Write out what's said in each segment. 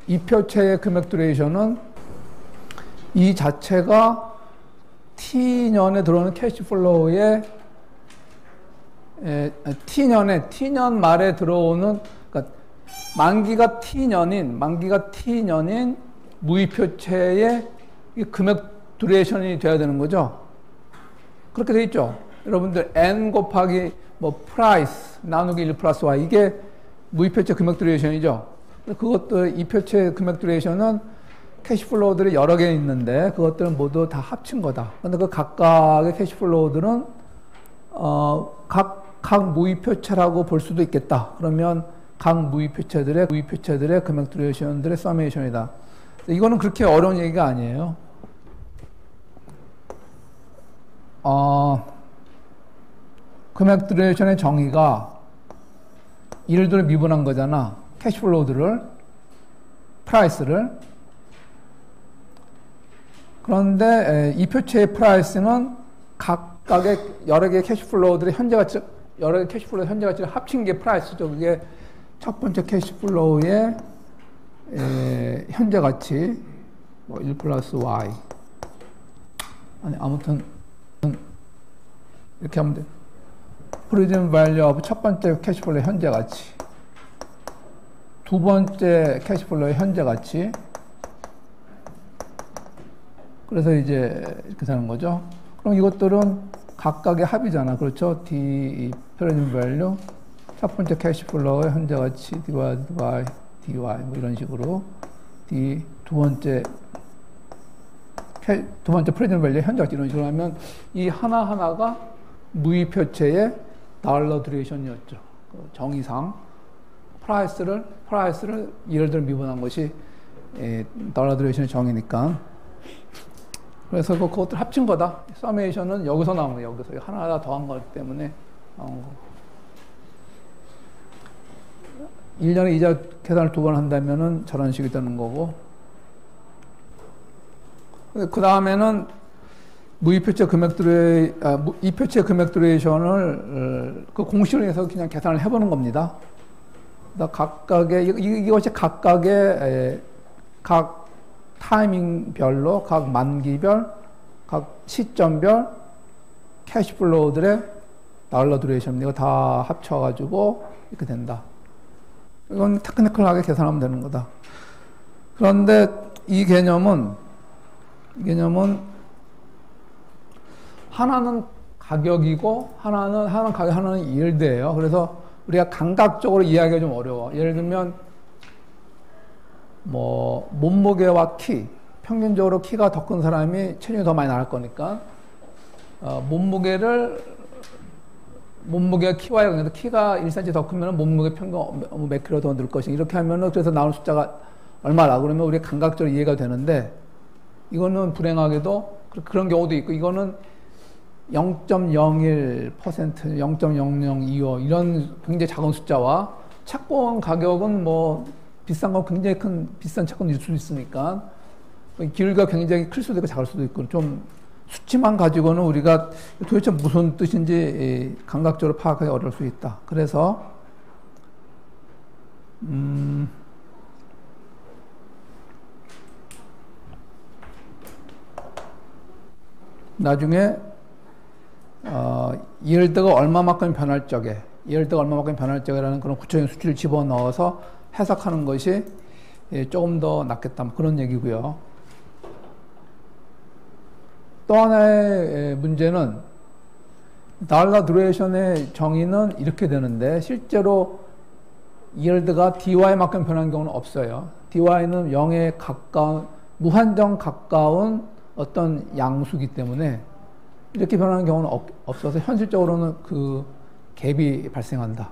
이 표체의 금액 듀레이션은 이 자체가 T년에 들어오는 캐시플로우의 T년 말에 들어오는, 그러니까 만기가 T년인 무이표체의 금액 듀레이션이 돼야 되는 거죠. 그렇게 돼 있죠. 여러분들 N 곱하기 뭐 프라이스 나누기 1 플러스 Y, 이게 무이표체 금액 듀레이션이죠. 그것들, 이 표체 금액 듀레이션은 캐시플로우들이 여러 개 있는데 그것들은 모두 다 합친 거다. 근데 그 각각의 캐시플로우들은 각 무이표체라고 볼 수도 있겠다. 그러면 각 무이표체들의 금액 듀레이션들의 서메이션이다. 이거는 그렇게 어려운 얘기가 아니에요. 금액 듀레이션의 정의가 일들을 미분한 거잖아. 캐시플로우들을, 프라이스를. 그런데 이 표체의 프라이스는 각각의 여러 개의 캐시플로우들의 현재 가치를 합친 게 프라이스죠. 그게 첫 번째 캐시플로우의 현재 가치, 뭐 1 플러스 Y. 아니, 아무튼 이렇게 하면 돼. 프리즘 밸류 오브 첫 번째 캐시플로우의 현재 가치, 두 번째 캐시플로우의 현재 가치. 그래서 이제 이렇게 되는 거죠. 그럼 이것들은 각각의 합이잖아. 그렇죠? D 프리즘 밸류 첫 번째 캐시플로우의 현재 가치 divided by dy, 뭐 이런 식으로 D 두 번째 프리즘 밸류의 현재 가치, 이런 식으로 하면 이 하나하나가 무이표체의 달러 듀레이션이었죠. 그 정의상 프라이스를 예를 들어 미분한 것이 달러 듀레이션의 정의니까. 그래서 그것들 합친 거다. 서메이션은 여기서 나온 거예요. 여기서 하나 더한 거기 때문에 나온 거. 1년에 이자 계산을 2번 한다면은 저런 식이 되는 거고. 그 다음에는 무이표체 금액 이표체 금액 듀레이션을 그 공식을 해서 그냥 계산을 해보는 겁니다. 각각의, 이것이 각각의 각 타이밍별로, 각 만기별, 각 시점별 캐시플로우들의 달러 듀레이션, 이거 다 합쳐가지고 이렇게 된다. 이건 테크니컬하게 계산하면 되는 거다. 그런데 이 개념은 하나는 가격이고 하나는 가격, 하나는 일드예요. 그래서 우리가 감각적으로 이해하기가 좀 어려워. 예를 들면 뭐 몸무게와 키, 평균적으로 키가 더 큰 사람이 체중이 더 많이 나갈 거니까 몸무게가 키와의 관계에서 키가 1cm 더 크면 몸무게 평균 몇 킬로 더 늘 것이고, 이렇게 하면은 그래서 나오는 숫자가 얼마라 그러면 우리가 감각적으로 이해가 되는데, 이거는 불행하게도 그런 경우도 있고, 이거는 0.01%, 0.0025 이런 굉장히 작은 숫자와 채권 가격은 뭐 비싼 거 굉장히 큰 비싼 채권일 수도 있으니까 길이가 굉장히 클 수도 있고 작을 수도 있고, 좀 수치만 가지고는 우리가 도대체 무슨 뜻인지 감각적으로 파악하기 어려울 수 있다. 그래서 나중에 yiel드가 얼마만큼 변할 적에라는 그런 구체적인 수치를 집어넣어서 해석하는 것이 조금 더 낫겠다, 그런 얘기고요. 또 하나의 문제는 달러 듀레이션의 정의는 이렇게 되는데, 실제로 yield가 dy만큼 변하는 경우는 없어요. dy는 0에 가까운, 무한정 가까운 어떤 양수기 때문에 이렇게 변하는 경우는 없어서 현실적으로는 그 갭이 발생한다.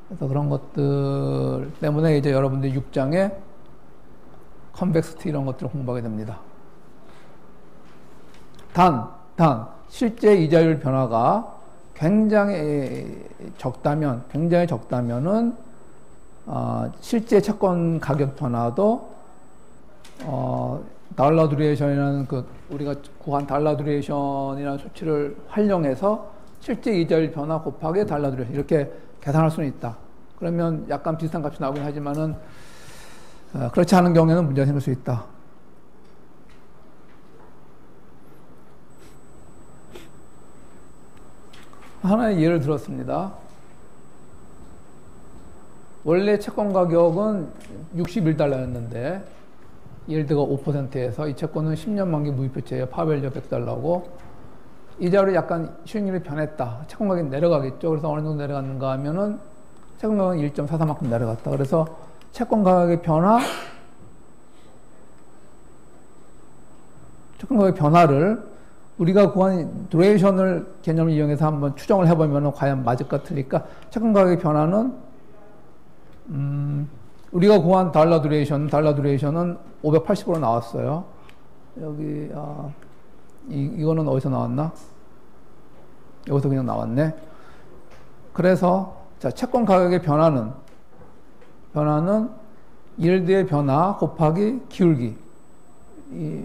그래서 그런 것들 때문에 이제 여러분들 6장에 컨벡시티 이런 것들을 공부하게 됩니다. 단 실제 이자율 변화가 굉장히 적다면은 실제 채권 가격 변화도 달러 듀레이션이라는 우리가 구한 달러 듀레이션이라는 수치를 활용해서 실제 이자율 변화 곱하기 달러 듀레이션, 이렇게 계산할 수는 있다. 그러면 약간 비슷한 값이 나오긴 하지만은 그렇지 않은 경우에는 문제가 생길 수 있다. 하나의 예를 들었습니다. 원래 채권 가격은 61달러였는데 일드가 5%에서 이 채권은 10년 만기 무이표채예요. 파밸류 100달러고 이자율이 약간 수익률이 변했다. 채권 가격이 내려가겠죠. 그래서 어느 정도 내려갔는가 하면은 채권 가격은 1.43만큼 내려갔다. 그래서 채권 가격의 변화를 우리가 구한 두레이션을 개념을 이용해서 한번 추정을 해보면 과연 맞을까 틀릴까? 채권 가격의 변화는 우리가 구한 달러 두레이션은 580으로 나왔어요. 여기 이거는 어디서 나왔나? 여기서 그냥 나왔네. 그래서 자, 채권 가격의 변화는 일드의 변화 곱하기 기울기.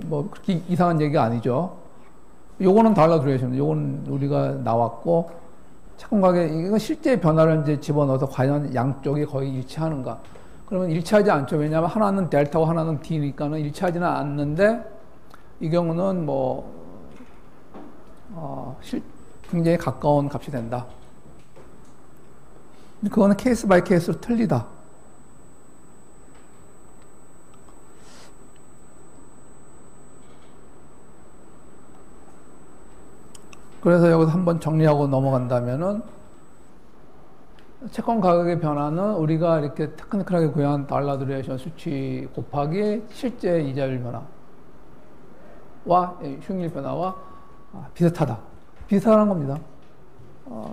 뭐 그렇게 이상한 얘기가 아니죠. 요거는 달러 두레이션. 요거는 우리가 나왔고 채권 가격 이건 실제 변화를 이제 집어넣어서 과연 양쪽이 거의 일치하는가? 그러면 일치하지 않죠. 왜냐하면 하나는 델타고 하나는 D니까는 일치하지는 않는데 이 경우는 굉장히 가까운 값이 된다. 그거는 케이스 바이 케이스로 틀리다. 그래서 여기서 한번 정리하고 넘어간다면은 채권 가격의 변화는 우리가 이렇게 테크니컬하게 구한 달러 두레이션 수치 곱하기 실제 이자율 변화와 수익률 변화와 비슷하다. 비슷한 겁니다.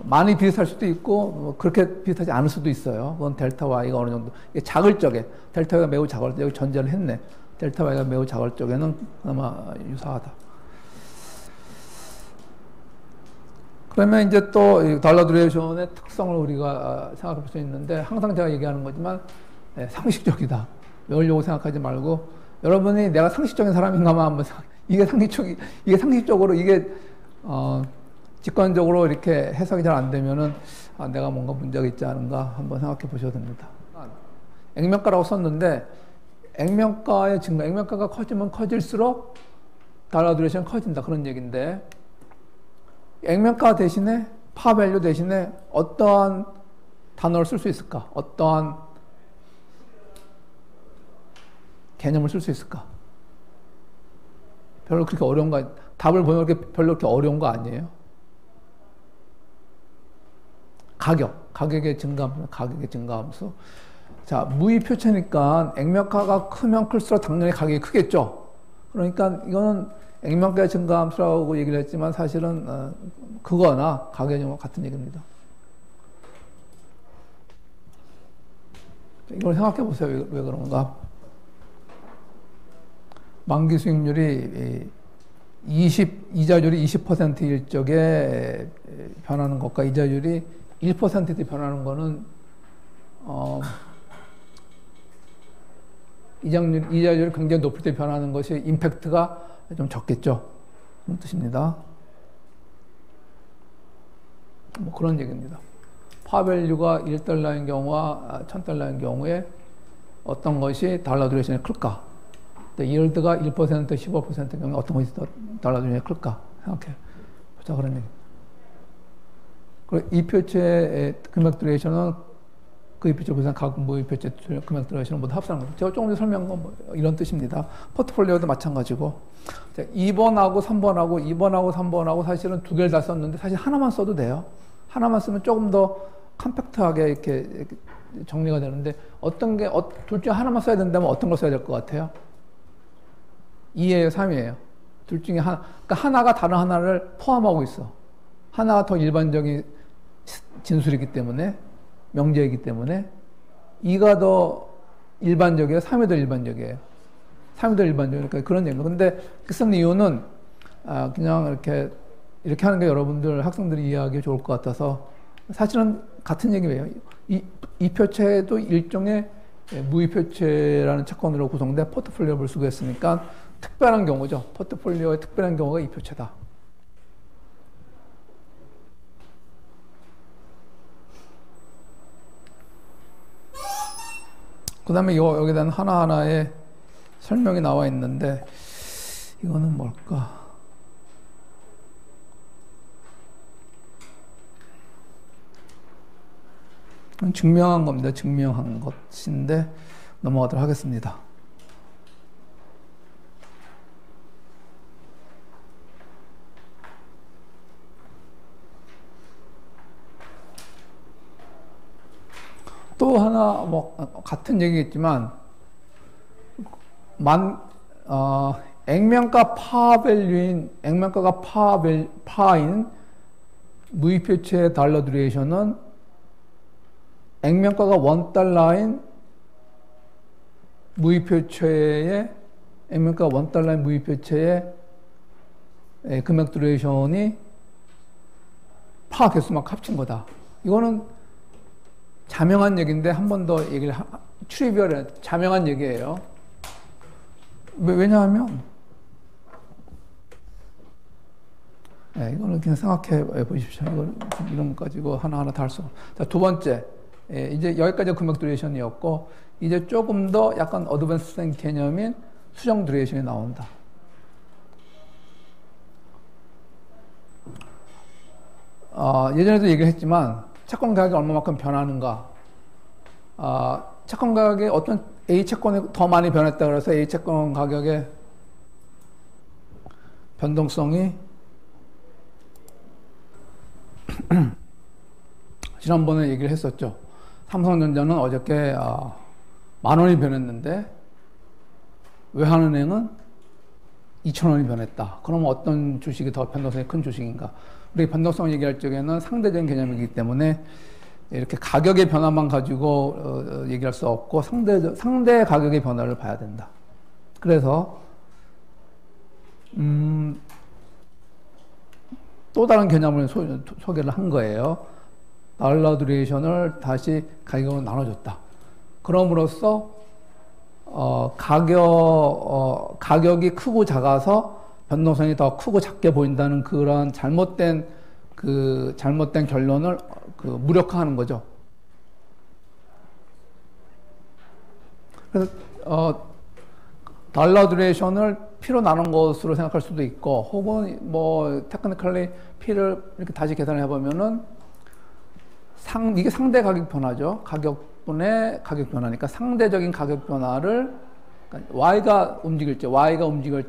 많이 비슷할 수도 있고 그렇게 비슷하지 않을 수도 있어요. 그건 델타 Y가 어느 정도 작을 적에 델타 Y가 매우 작을 때 여기 전제를 했네. 델타 Y가 매우 작을 적에는 그나마 유사하다. 그러면 이제 또 달러 두레이션의 특성을 우리가 생각해 볼 수 있는데 항상 제가 얘기하는 거지만 상식적이다. 외우려고 생각하지 말고 여러분이 내가 상식적인 사람인가만 한번 이게 상식적으로 직관적으로 이렇게 해석이 잘 안 되면은 내가 뭔가 문제가 있지 않은가 한번 생각해 보셔도 됩니다. 액면가라고 썼는데 액면가가 커지면 커질수록 달러 두레이션이 커진다 그런 얘기인데 액면가 대신에 파밸류 대신에 어떠한 단어를 쓸 수 있을까? 어떠한 개념을 쓸 수 있을까? 별로 그렇게 어려운 거 답을 보면 별로 그렇게 어려운 거 아니에요. 가격의 증가함수. 자, 무이표체니까 액면가가 크면 클수록 당연히 가격이 크겠죠. 그러니까 이거는 액면가의 증가함수라고 얘기를 했지만 사실은 그거나 가격이 같은 얘기입니다. 이걸 생각해 보세요. 왜 그런가? 만기 수익률이 이자율이 20%일 적에 변하는 것과 이자율이 1%대 변하는 거는 이자율이 굉장히 높을 때 변하는 것이 임팩트가 좀 적겠죠. 그런 뜻입니다. 뭐 그런 얘기입니다. 파밸류가 1달러인 경우와 1000달러인 경우에 어떤 것이 달러 두레이션이 클까? 이일드가 1%, 15%인 경우에 어떤 것이 달러 두레이션이 클까? 생각해 보자 그런 얘기입니다. 그리고 이 표체의 금액 두레이션은 그 이표체 부산 각 무이표체 금액 두레이션을 모두 합산한 거죠. 제가 조금 전에 설명한 건 이런 뜻입니다. 포트폴리오도 마찬가지고 2번하고 3번하고 2번하고 3번하고 사실은 두 개를 다 썼는데 사실 하나만 써도 돼요. 하나만 쓰면 조금 더 컴팩트하게 이렇게 정리가 되는데 어떤 게 둘 중에 하나만 써야 된다면 어떤 걸 써야 될 것 같아요? 2예요, 3이에요. 둘 중에 하나. 그러니까 하나가 다른 하나를 포함하고 있어. 하나가 더 일반적인 진술이기 때문에 명제이기 때문에 2가 더 일반적이에요, 3이 더 일반적이에요. 3이 더 일반적이니까 그러니까 그런 얘기입니다. 근데 그 쓴 이유는 그냥 이렇게 하는 게 여러분들 학생들이 이해하기 좋을 것 같아서 사실은 같은 얘기예요. 이 표체도 일종의 무이표체라는 채권으로 구성된 포트폴리오를 쓰고 있으니까 특별한 경우죠. 포트폴리오의 특별한 경우가 이 표체다. 그 다음에 여기에 대한 하나하나의 설명이 나와 있는데, 이거는 뭘까? 증명한 겁니다. 증명한 것인데, 넘어가도록 하겠습니다. 또 하나, 같은 얘기겠지만, 액면가 액면가가 파인 무의표체의 달러 듀레이션은 액면가가 $1인 액면가가 $1인 무의표체의 금액 듀레이션이 파 개수만 합친 거다. 이거는 자명한 얘기인데 한 번 더 얘기를 트리비얼해 자명한 얘기예요. 왜냐하면 이거는 그냥 생각해 보십시오. 이런 거 가지고 하나하나 다 할 수. 자, 두 번째, 이제 여기까지 금액 듀레이션이었고 이제 조금 더 약간 어드밴스된 개념인 수정 듀레이션이 나온다. 예전에도 얘기를 했지만 채권 가격이 얼마만큼 변하는가. 채권 가격이 어떤 A 채권이 더 많이 변했다 그래서 A 채권 가격의 변동성이 지난번에 얘기를 했었죠. 삼성전자는 어저께 10,000원이 변했는데 외환은행은 2,000원이 변했다. 그럼 어떤 주식이 더 변동성이 큰 주식인가? 우리 변동성 얘기할 적에는 상대적인 개념이기 때문에 이렇게 가격의 변화만 가지고 얘기할 수 없고 상대 가격의 변화를 봐야 된다. 그래서 또 다른 개념을 소개를 한 거예요. 달러 듀레이션을 다시 가격으로 나눠줬다. 그럼으로써 가격이 크고 작아서 변동성이 더 크고 작게 보인다는 그런 잘못된 결론을 무력화하는 거죠. 그래서 달러 듀레이션을 P로 나눈 것으로 생각할 수도 있고, 혹은 테크니컬리 P를 이렇게 다시 계산해 보면은 이게 상대 가격 변화죠. 가격분의 가격 변화니까 상대적인 가격 변화를 Y가 움직일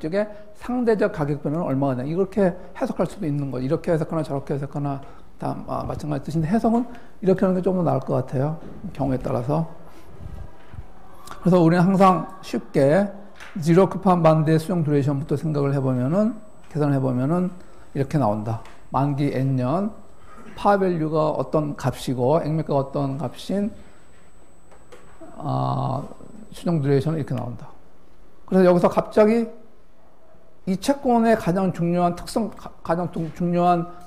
적에 상대적 가격 변화는 얼마가 되냐. 이렇게 해석할 수도 있는 거죠. 이렇게 해석하나 저렇게 해석하나 다 마찬가지 뜻인데 해석은 이렇게 하는 게 좀 더 나을 것 같아요. 경우에 따라서. 그래서 우리는 항상 쉽게 지로 급한 반대의 수정 듀레이션부터 생각을 해보면은, 계산을 해보면은 이렇게 나온다. 만기 N년, 파밸류가 어떤 값이고, 액면가가 어떤 값인, 수정 듀레이션은 이렇게 나온다. 그래서 여기서 갑자기 이 채권의 가장 중요한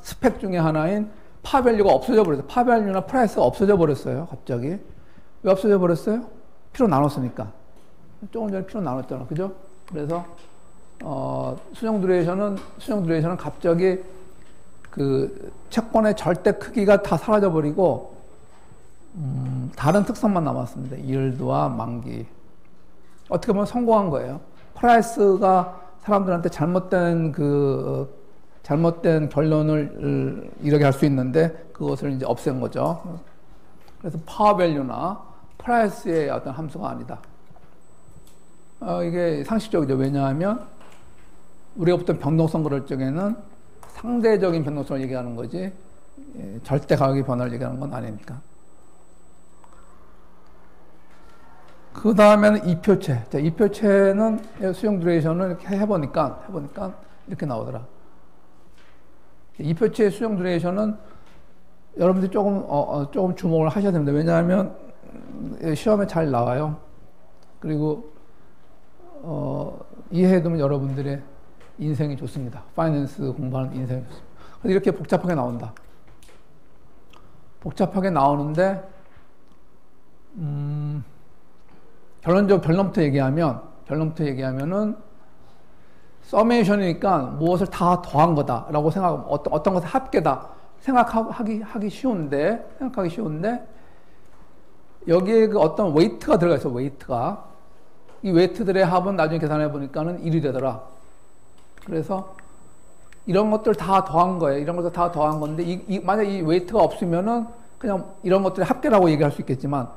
스펙 중에 하나인 파밸류가 없어져 버렸어요. 파밸류나 프라이스가 없어져 버렸어요. 갑자기. 왜 없어져 버렸어요? P로 나눴으니까. 조금 전에 P로 나눴잖아. 그죠? 그래서, 수정 듀레이션은 갑자기 그 채권의 절대 크기가 다 사라져 버리고, 다른 특성만 남았습니다. 일드와 만기. 어떻게 보면 성공한 거예요. 프라이스가 사람들한테 잘못된 결론을 이렇게 할 수 있는데, 그것을 이제 없앤 거죠. 그래서 파밸류나 프라이스의 어떤 함수가 아니다. 이게 상식적이죠. 왜냐하면 우리가 보통 변동성 그럴 적에는 상대적인 변동성을 얘기하는 거지, 절대 가격의 변화를 얘기하는 건 아니니까. 그 다음에는 이표체. 자, 이표체는 수정 듀레이션을 이렇게 해보니까 이렇게 나오더라. 이표체의 수정 듀레이션은 여러분들이 조금 주목을 하셔야 됩니다. 왜냐하면 시험에 잘 나와요. 그리고 이해해두면 여러분들의 인생이 좋습니다. 파이낸스 공부하는 인생이 좋습니다. 그래서 이렇게 복잡하게 나온다. 복잡하게 나오는데, 결론부터 얘기하면은, 서메이션이니까 무엇을 다 더한 거다라고 생각하면, 어떤 것의 합계다 생각하기 쉬운데, 여기에 그 어떤 웨이트가 들어가 있어, 웨이트가. 이 웨이트들의 합은 나중에 계산해 보니까는 1이 되더라. 그래서 이런 것들 다 더한 거예요. 이런 것들 다 더한 건데, 만약 이 웨이트가 없으면은 그냥 이런 것들의 합계라고 얘기할 수 있겠지만,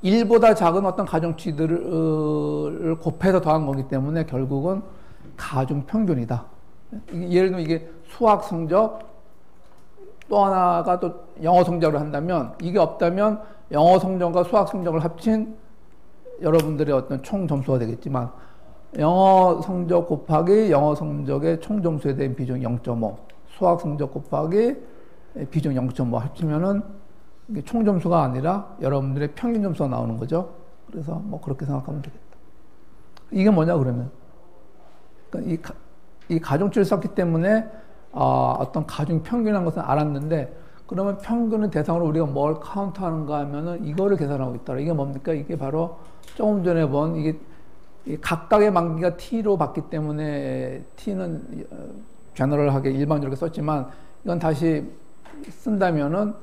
1보다 작은 어떤 가중치들을 곱해서 더한 거기 때문에 결국은 가중평균이다. 예를 들면 이게 수학 성적, 또 하나가 또 영어 성적을 한다면, 이게 없다면 영어 성적과 수학 성적을 합친 여러분들의 어떤 총 점수가 되겠지만, 영어 성적 곱하기 영어 성적의 총 점수에 대한 비중 0.5, 수학 성적 곱하기 비중 0.5 합치면은 이게 총 점수가 아니라 여러분들의 평균 점수가 나오는 거죠. 그래서 뭐 그렇게 생각하면 되겠다. 이게 뭐냐 그러면, 그러니까 이 가중치를 썼기 때문에 어떤 가중 평균이라는 것은 알았는데, 그러면 평균의 대상으로 우리가 뭘 카운트하는가 하면은 이거를 계산하고 있다. 이게 뭡니까? 이게 바로 조금 전에 본 이게 각각의 만기가 t로 봤기 때문에 t는 제너럴하게 일반적으로 썼지만, 이건 다시 쓴다면은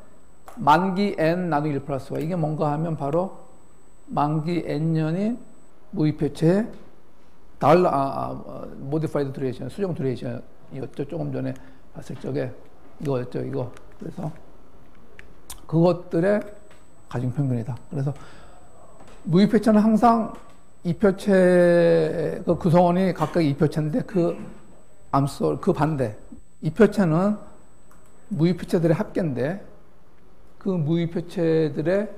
만기 n 나누기 1 플러스 y, 이게 뭔가 하면 바로 만기 n년인 무의표체의 modified duration, 수정 듀레이션이었죠. 조금 전에 봤을 적에 이거였죠, 이거. 그래서 그것들의 가중평균이다. 그래서 무의표체는 항상 이표체 그 구성원이 각각 이표체인데 그 반대, 이표체는 무의표체들의 합계인데 그 무의표체들의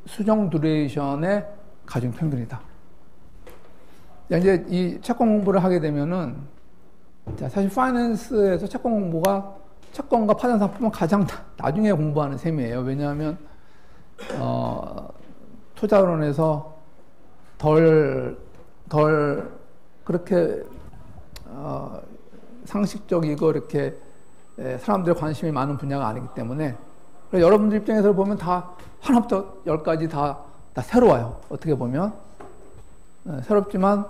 수정 듀레이션의 가중평균이다. 이제 이 채권 공부를 하게 되면은, 자, 사실 파이낸스에서 채권 공부가 채권과 파생 상품은 가장 나중에 공부하는 셈이에요. 왜냐하면 투자론에서 덜 그렇게 상식적이고 이렇게 사람들의 관심이 많은 분야가 아니기 때문에, 여러분들 입장에서 보면 다 하나부터 열까지 다 새로워요. 어떻게 보면 새롭지만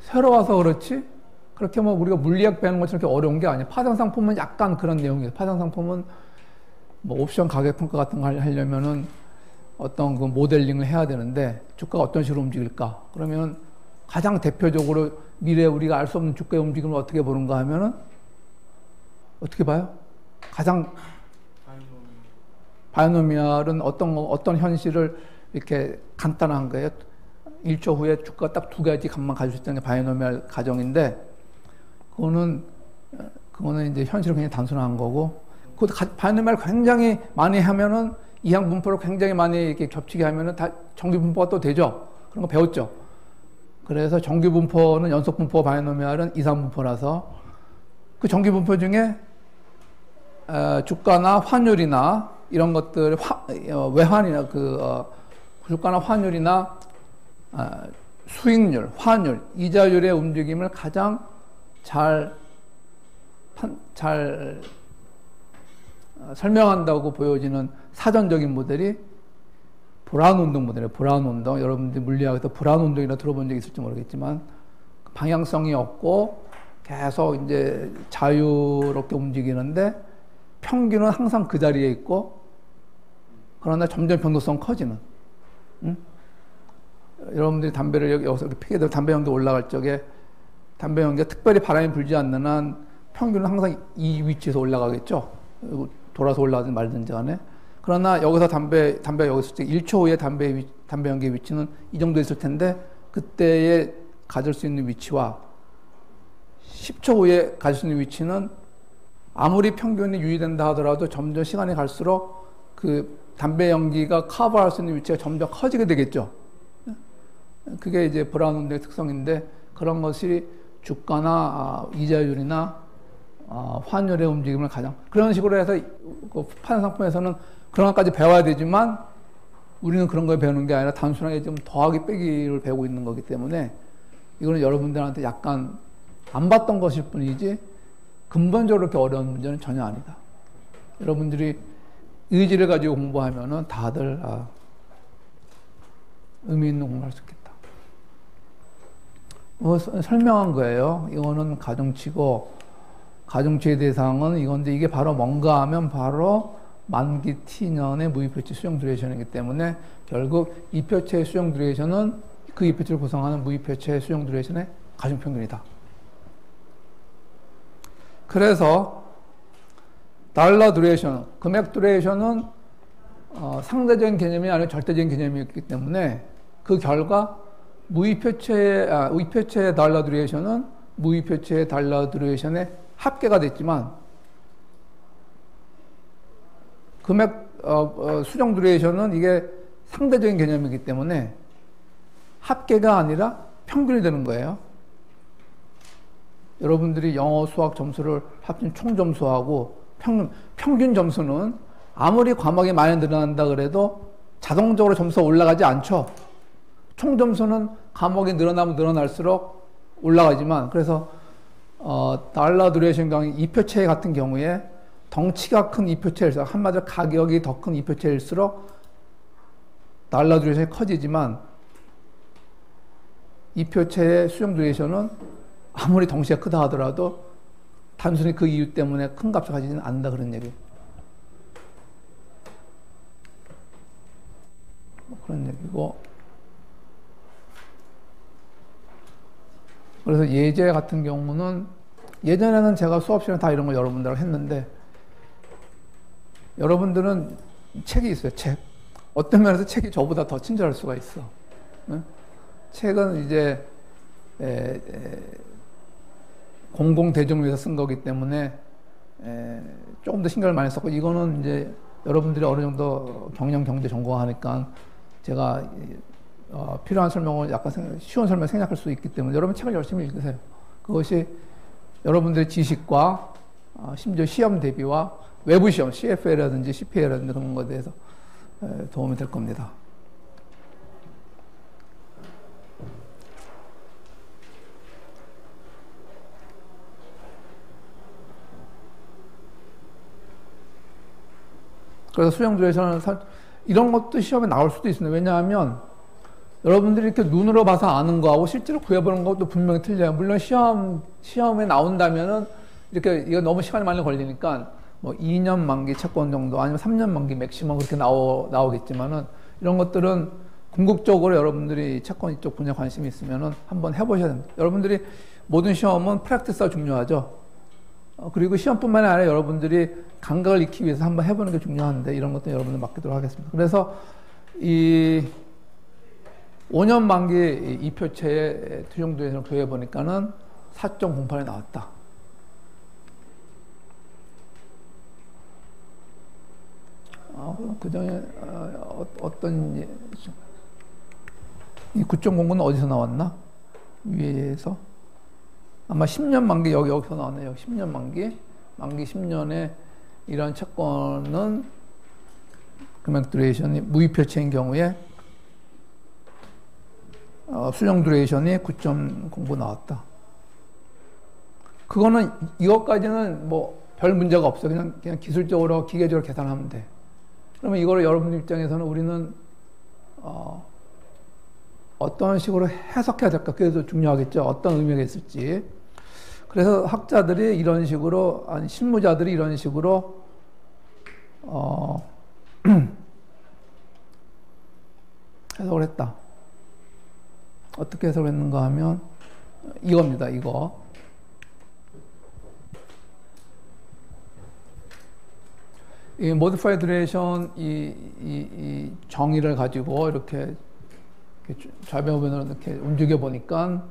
새로워서 그렇지 그렇게 뭐 우리가 물리학 배우는 것처럼 그렇게 어려운 게 아니에요. 파생 상품은 약간 그런 내용이에요. 파생 상품은 뭐 옵션 가격 평가 같은 거 하려면은 어떤 그 모델링을 해야 되는데, 주가가 어떤 식으로 움직일까? 그러면 가장 대표적으로 미래에 우리가 알 수 없는 주가의 움직임을 어떻게 보는가 하면은 어떻게 봐요? 가장 바이노미얼은 어떤 현실을 이렇게 간단한 거예요. 1초 후에 주가가 딱 두 가지 값만 가질 수 있다는 게 바이노미얼 가정인데, 그거는 이제 현실은 굉장히 단순한 거고, 그 바이노미얼 굉장히 많이 하면은 이항 분포를 굉장히 많이 이렇게 겹치게 하면은 다 정규 분포가 또 되죠. 그런 거 배웠죠. 그래서 정규 분포는 연속 분포, 바이노미얼은 이상 분포라서 그 정규 분포 중에 주가나 환율이나 이런 것들, 외환이나 주가나 환율이나 수익률, 환율, 이자율의 움직임을 가장 잘 설명한다고 보여지는 사전적인 모델이 브라운 운동 모델이에요. 브라운 운동. 여러분들이 물리학에서 브라운 운동이라 들어본 적이 있을지 모르겠지만, 방향성이 없고 계속 이제 자유롭게 움직이는데 평균은 항상 그 자리에 있고, 그러나 점점 변동성 커지는. 여러분들이 담배를 여기서 피게 되면 담배 연기 올라갈 적에 담배 연기가 특별히 바람이 불지 않는 한 평균은 항상 이 위치에서 올라가겠죠. 돌아서 올라가든 말든지 간에. 그러나 여기서 담배가 여기 있을 때 1초 후에 담배 연기의 위치는 이 정도 있을 텐데, 그때에 가질 수 있는 위치와 10초 후에 가질 수 있는 위치는 아무리 평균이 유지된다 하더라도 점점 시간이 갈수록 그 담배 연기가 커버할 수 있는 위치가 점점 커지게 되겠죠. 그게 이제 브라운 운동의 특성인데, 그런 것이 주가나 이자율이나 환율의 움직임을 가장 그런 식으로 해서 그 파생 상품에서는 그런 것까지 배워야 되지만, 우리는 그런 걸 배우는 게 아니라 단순하게 좀 더하기 빼기를 배우고 있는 거기 때문에, 이거는 여러분들한테 약간 안 봤던 것일 뿐이지 근본적으로 그렇게 어려운 문제는 전혀 아니다. 여러분들이 의지를 가지고 공부하면은 다들 의미 있는 공부를 할 수 있겠다. 설명한 거예요. 이거는 가중치고, 가중치의 대상은 이건데 이게 바로 뭔가 하면 바로 만기 T년의 무이표체 수용 듀레이션이기 때문에 결국 이표체의 수용 듀레이션은 그 이표체를 구성하는 무이표체의 수용 듀레이션의 가중평균이다. 그래서 달러 듀레이션, 금액 듀레이션은 상대적인 개념이 아니라 절대적인 개념이었기 때문에 그 결과 이표체의 달러 듀레이션은 무이표체의 달러 듀레이션의 합계가 됐지만 금액 수정 듀레이션은 이게 상대적인 개념이기 때문에 합계가 아니라 평균이 되는 거예요. 여러분들이 영어, 수학 점수를 합친 총 점수하고 평균 점수는 아무리 과목이 많이 늘어난다 그래도 자동적으로 점수가 올라가지 않죠. 총 점수는 과목이 늘어나면 늘어날수록 올라가지만 그래서 달러 듀레이션 경우 이표체 같은 경우에 덩치가 큰 이표체일수록 한마디로 가격이 더 큰 이표체일수록 달러 듀레이션이 커지지만 이표체의 수용 듀레이션은 아무리 덩치가 크다 하더라도 단순히 그 이유 때문에 큰 값을 가지지는 않는다 그런 얘기. 그런 얘기고. 그래서 예제 같은 경우는 예전에는 제가 수업 시간에 다 이런 걸 여러분들하고 했는데 여러분들은 책이 있어요. 책. 어떤 면에서 책이 저보다 더 친절할 수가 있어. 네? 책은 이제 공공대중을 위해서 쓴 거기 때문에 조금 더 신경을 많이 썼고 이거는 이제 여러분들이 어느 정도 경영 경제 전공하니까 제가 필요한 설명을 약간 쉬운 설명 생략할 수 있기 때문에 여러분 책을 열심히 읽으세요. 그것이 여러분들의 지식과 심지어 시험 대비와 외부 시험, CFA라든지 CPA라든지 그런 것에 대해서 도움이 될 겁니다. 그래서 수용 듀레이션은 이런 것도 시험에 나올 수도 있습니다. 왜냐하면 여러분들이 이렇게 눈으로 봐서 아는 거하고 실제로 구해보는 것도 분명히 틀려요. 물론 시험에 나온다면은 이렇게 이거 너무 시간이 많이 걸리니까 뭐 2년 만기 채권 정도 아니면 3년 만기 맥시멈 그렇게 나오겠지만은 이런 것들은 궁극적으로 여러분들이 채권 이쪽 분야에 관심이 있으면은 한번 해보셔야 됩니다. 여러분들이 모든 시험은 프랙티스가 중요하죠. 그리고 시험뿐만이 아니라 여러분들이 감각을 익히기 위해서 한번 해보는 게 중요한데 이런 것도 여러분들 맡기도록 하겠습니다. 그래서 이 5년 만기 이표체의 투영도에서 구해보니까는 4.08이 나왔다. 그 전에 어떤 이 9.09는 어디서 나왔나? 위에서 아마 10년 만기 여기서 나왔네. 여기 10년 만기 10년에 이런 채권은 금액 듀레이션이 무이표체인 경우에 수령 듀레이션이 9.09 나왔다. 그거는 이것까지는 뭐 별 문제가 없어. 그냥 기술적으로 기계적으로 계산하면 돼. 그러면 이거를 여러분들 입장에서는 우리는 어떤 식으로 해석해야 될까? 그게 더 중요하겠죠. 어떤 의미가 있을지. 그래서 학자들이 이런 식으로, 아니 실무자들이 이런 식으로 해석을 했다. 어떻게 해석을 했는가 하면 이겁니다. 이거. 이 modified duration 이 정의를 가지고 이렇게 좌변우변으로 이렇게 움직여 보니까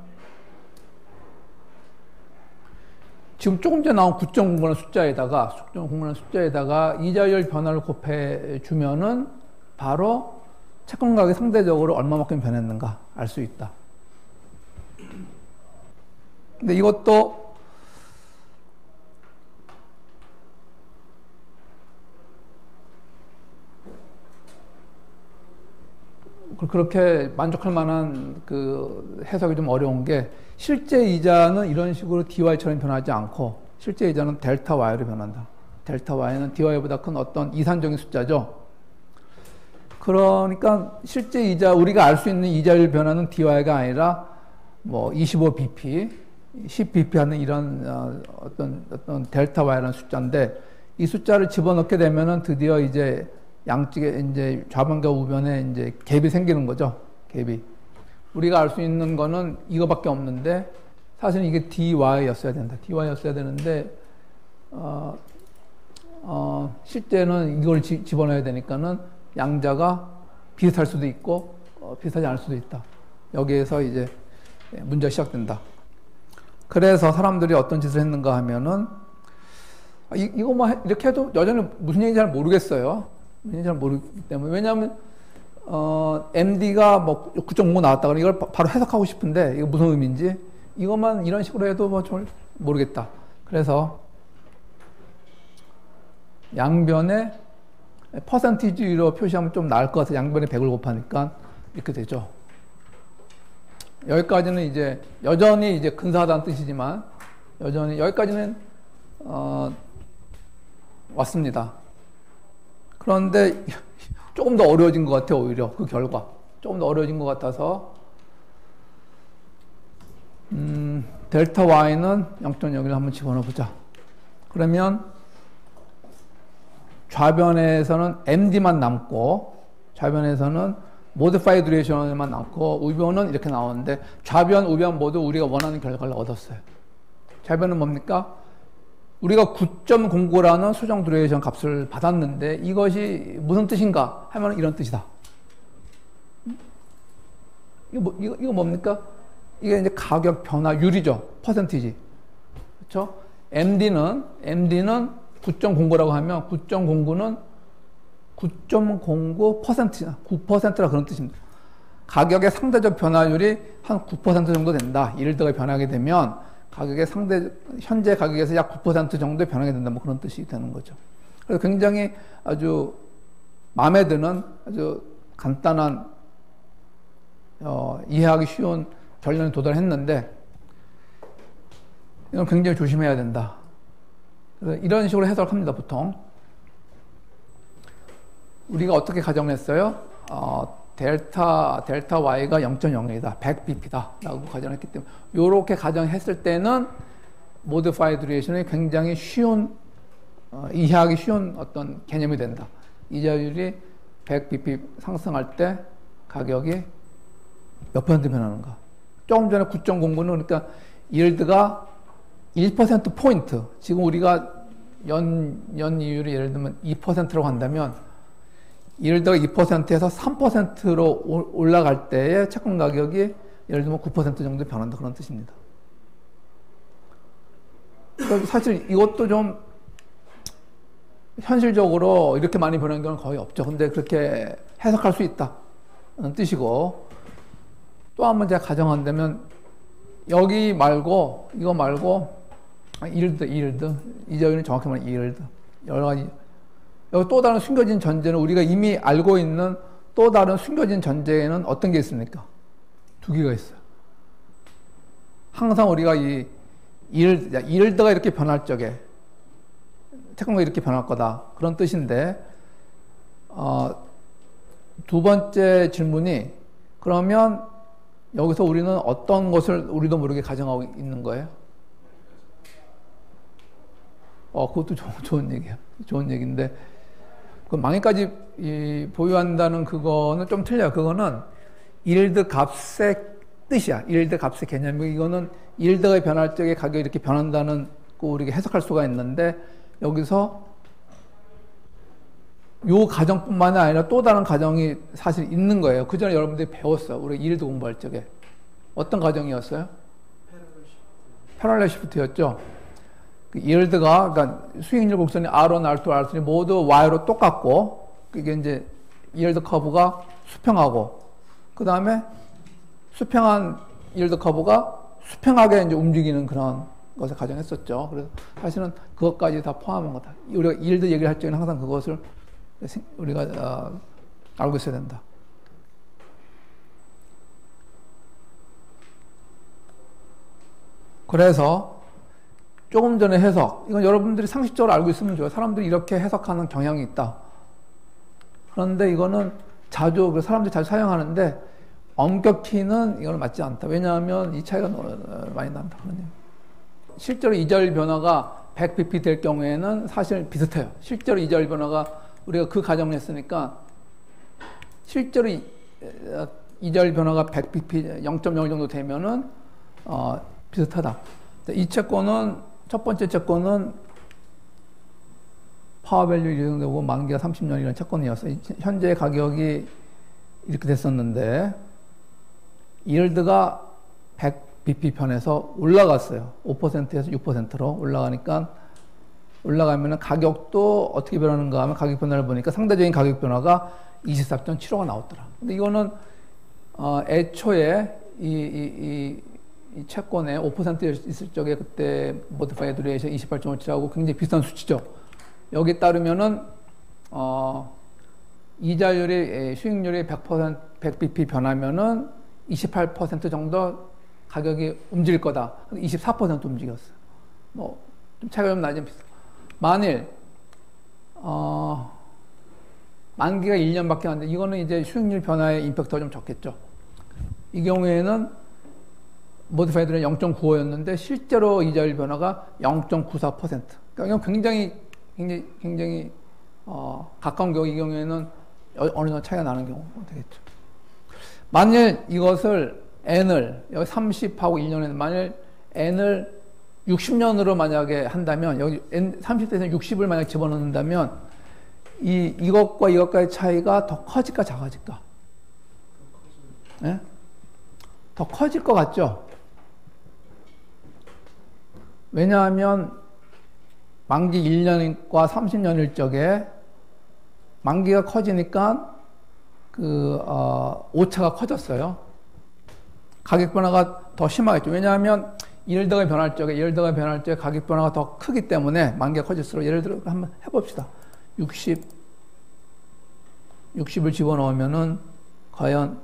지금 조금 전에 나온 9.09라는 숫자에다가 이자율 변화를 곱해 주면은 바로 채권 가격이 상대적으로 얼마만큼 변했는가 알 수 있다. 근데 이것도 그렇게 만족할 만한 그 해석이 좀 어려운 게 실제 이자는 이런 식으로 DY처럼 변하지 않고 실제 이자는 델타 Y로 변한다. 델타 Y는 DY보다 큰 어떤 이산적인 숫자죠. 그러니까 실제 이자, 우리가 알 수 있는 이자율 변화는 DY가 아니라 뭐 25bp, 10bp 하는 이런 어떤 델타 Y라는 숫자인데 이 숫자를 집어넣게 되면은 드디어 이제 양측에 이제 좌변과 우변에 이제 갭이 생기는 거죠. 갭이. 우리가 알 수 있는 거는 이거밖에 없는데 사실은 이게 dy였어야 된다. dy였어야 되는데 실제는 이걸 집어넣어야 되니까는 양자가 비슷할 수도 있고 비슷하지 않을 수도 있다. 여기에서 이제 문제가 시작된다. 그래서 사람들이 어떤 짓을 했는가 하면은 이거 뭐 이렇게 해도 여전히 무슨 얘기인지 잘 모르겠어요. 무슨 얘기인지 잘 모르기 때문에. 왜냐하면 MD가 뭐 9.5 나왔다 그러면 이걸 바로 해석하고 싶은데 이거 무슨 의미인지 이것만 이런 식으로 해도 뭐 좀 모르겠다. 그래서 양변에 퍼센티지로 표시하면 좀 나을 것 같아요. 양변에 100을 곱하니까 이렇게 되죠. 여기까지는 이제 여전히 이제 근사하다는 뜻이지만 여전히 여기까지는 왔습니다. 그런데 조금 더 어려워진 것 같아요. 오히려 그 결과 조금 더 어려워진 것 같아서 델타 Y는 0.01을 한번 집어넣어 보자. 그러면 좌변에서는 MD만 남고 좌변에서는 modified duration만 남고 우변은 이렇게 나오는데 좌변, 우변 모두 우리가 원하는 결과를 얻었어요. 좌변은 뭡니까? 우리가 9.09라는 수정 듀레이션 값을 받았는데 이것이 무슨 뜻인가 하면 이런 뜻이다. 이거 뭡니까? 이게 이제 가격 변화율이죠. 퍼센티지. 그렇죠? MD는 9.09라고 하면 9.09는 9.09%나 9%라 그런 뜻입니다. 가격의 상대적 변화율이 한 9% 정도 된다. 일드가 변하게 되면 가격의 현재 가격에서 약 9% 정도 변하게 된다. 뭐 그런 뜻이 되는 거죠. 그래서 굉장히 아주 마음에 드는 아주 간단한 이해하기 쉬운 결론에 도달했는데 이건 굉장히 조심해야 된다. 그래서 이런 식으로 해석을 합니다. 보통 우리가 어떻게 가정했어요? 델타 Y가 0.01이다. 100bp다. 라고 가정했기 때문에 이렇게 가정했을 때는 modified duration이 굉장히 쉬운 이해하기 쉬운 어떤 개념이 된다. 이자율이 100bp 상승할 때 가격이 몇 퍼센트 변하는가. 조금 전에 9.09는 그러니까 yield가 1%포인트. 지금 우리가 연 이율이 예를 들면 2%라고 한다면 yield가 2%에서 3%로 올라갈 때의 채권 가격이 예를 들면 9% 정도 변한다. 그런 뜻입니다. 사실 이것도 좀 현실적으로 이렇게 많이 변하는 경우는 거의 없죠. 근데 그렇게 해석할 수 있다는 뜻이고 또 한 번 제가 가정한다면 여기 말고 이거 말고 yield 이자율은 정확히 말하면 yield 여러 가지 여기 또 다른 숨겨진 전제는 우리가 이미 알고 있는 또 다른 숨겨진 전제에는 어떤 게 있습니까? 두 개가 있어요. 항상 우리가 이 yield가 이렇게 변할 적에 채권가 이렇게 변할 거다. 그런 뜻인데 두 번째 질문이 그러면 여기서 우리는 어떤 것을 우리도 모르게 가정하고 있는 거예요? 그것도 좋은 얘기야. 좋은 얘기인데 그 망위까지 보유한다는 그거는 좀 틀려요. 그거는 yield 값의 뜻이야. yield 값의 개념이 이거는 yield가 변할 적에 가격이 이렇게 변한다는 거 우리가 해석할 수가 있는데 여기서 요 가정뿐만 아니라 또 다른 가정이 사실 있는 거예요. 그 전에 여러분들이 배웠어요. 우리 yield 공부할 적에. 어떤 가정이었어요? 패럴렐 시프트였죠. 그 yield가, 그러니까 수익률 곡선이 R1, R2, R3 모두 Y로 똑같고, 이게 이제 yield 커브가 수평하고, 그 다음에 수평한 yield 커브가 수평하게 이제 움직이는 그런 것을 가정했었죠. 그래서 사실은 그것까지 다 포함한 거다. 우리가 yield 얘기를 할 적에는 항상 그것을 우리가 알고 있어야 된다. 그래서 조금 전에 해석, 이건 여러분들이 상식적으로 알고 있으면 좋아요. 사람들이 이렇게 해석하는 경향이 있다. 그런데 이거는 사람들이 자주 사용하는데 엄격히는 이건 맞지 않다. 왜냐하면 이 차이가 많이 난다. 실제로 이자율 변화가 100bp 될 경우에는 사실 비슷해요. 실제로 이자율 변화가 우리가 그 가정을 했으니까 실제로 이자율 변화가 100bp 0.01 정도 되면은 비슷하다. 이 채권은 첫 번째 채권은 파워밸류 예정되고 만기가 30년이라는 채권이었어요. 현재 가격이 이렇게 됐었는데 yiel드가 100bp 편에서 올라갔어요. 5%에서 6%로 올라가니까 올라가면 가격도 어떻게 변하는가 하면 가격 변화를 보니까 상대적인 가격 변화가 24.75가 나왔더라. 근데 이거는 애초에 이 채권에 5% 있을 적에 그때 모디파이드 듀레이션 28.57하고 굉장히 비슷한 수치죠. 여기 따르면은 이자율이 수익률이 100bp 변하면은 28% 정도 가격이 움직일 거다. 24% 움직였어요. 뭐 좀 차이가 좀 나지만 비슷해. 만일 만기가 1년밖에 안 돼. 이거는 이제 수익률 변화의 임팩트가 좀 적겠죠. 이 경우에는 모디파이드는 0.95였는데 실제로 이자율 변화가 0.94%. 그러니까 굉장히 가까운 경우 이 경우에는 어느 정도 차이가 나는 경우 되겠죠. 만일 이것을 N을 여기 30하고 1년에 만일 N을 60년으로 만약에 한다면 여기 N 30대에서 60을 만약 집어넣는다면 이것과 이것과의 차이가 더 커질까 작아질까? 네? 더 커질 것 같죠? 왜냐하면 만기 1년과 30년일 적에 만기가 커지니까 오차가 커졌어요. 가격 변화가 더 심하겠죠. 왜냐하면 yiel드가 변할 적에 가격 변화가 더 크기 때문에 만기가 커질수록 예를 들어 한번 해봅시다. 60을 집어넣으면은 과연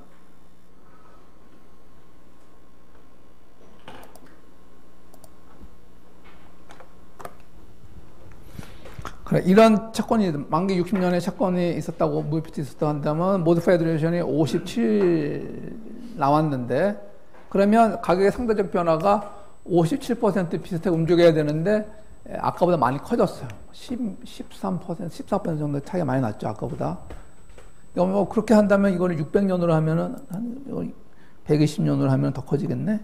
그래, 이런 채권이 만기 60년의 채권이 있었다고 무이피트 있었다고 한다면 모디파이드 듀레이션이 57 나왔는데 그러면 가격의 상대적 변화가 57% 비슷하게 움직여야 되는데 아까보다 많이 커졌어요. 13%, 14% 정도 차이가 많이 났죠. 아까보다. 뭐 그렇게 한다면 이거를 600년으로 하면은 한 120년으로 하면 더 커지겠네.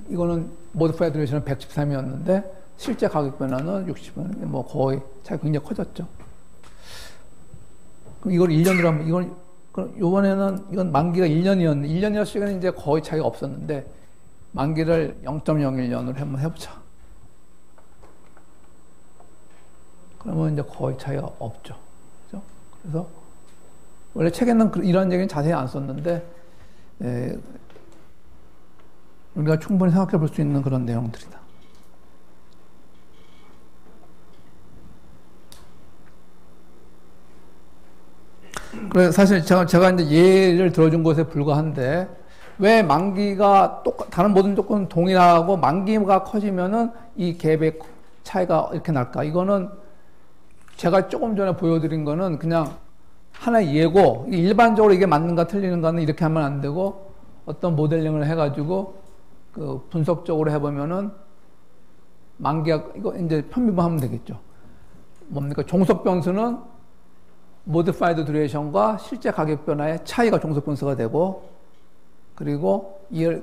이거는 모디파이드 듀레이션은 113이었는데 실제 가격 변화는 60은 뭐 거의 차이가 굉장히 커졌죠. 그럼 이걸 1년으로 하면 요번에는 이건 만기가 1년이었는데 1년이었으니까 이제 거의 차이가 없었는데 만기를 0.01년으로 한번 해보자. 그러면 이제 거의 차이가 없죠. 그죠? 그래서 원래 책에는 이런 얘기는 자세히 안 썼는데 우리가 충분히 생각해 볼 수 있는 그런 내용들이다. 그래서 사실 제가 이제 예를 들어준 것에 불과한데, 왜 만기가 다른 모든 조건은 동일하고 만기가 커지면은 이 갭의 차이가 이렇게 날까? 이거는 제가 조금 전에 보여드린 거는 그냥 하나의 예고, 일반적으로 이게 맞는가 틀리는가는 이렇게 하면 안 되고, 어떤 모델링을 해가지고, 분석적으로 해보면은, 만기가, 이거 이제 편비범하면 되겠죠. 뭡니까? 종속 변수는 modified duration과 실제 가격 변화의 차이가 종속 변수가 되고, 그리고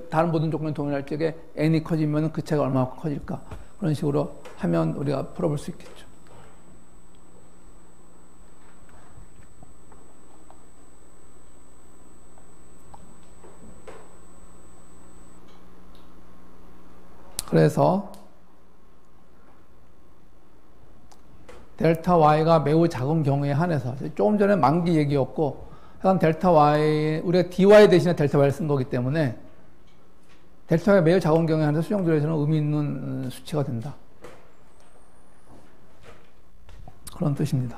다른 모든 조건이 동일할 적에 n이 커지면 그 차이가 얼마나 커질까? 그런 식으로 하면 우리가 풀어볼 수 있겠죠. 그래서 델타 Y가 매우 작은 경우에 한해서 조금 전에 만기 얘기였고 하여간 델타 Y 우리가 dy 대신에 델타 Y를 쓴 거기 때문에 델타 Y가 매우 작은 경우에 한해서 수정 듀레이션은 의미 있는 수치가 된다. 그런 뜻입니다.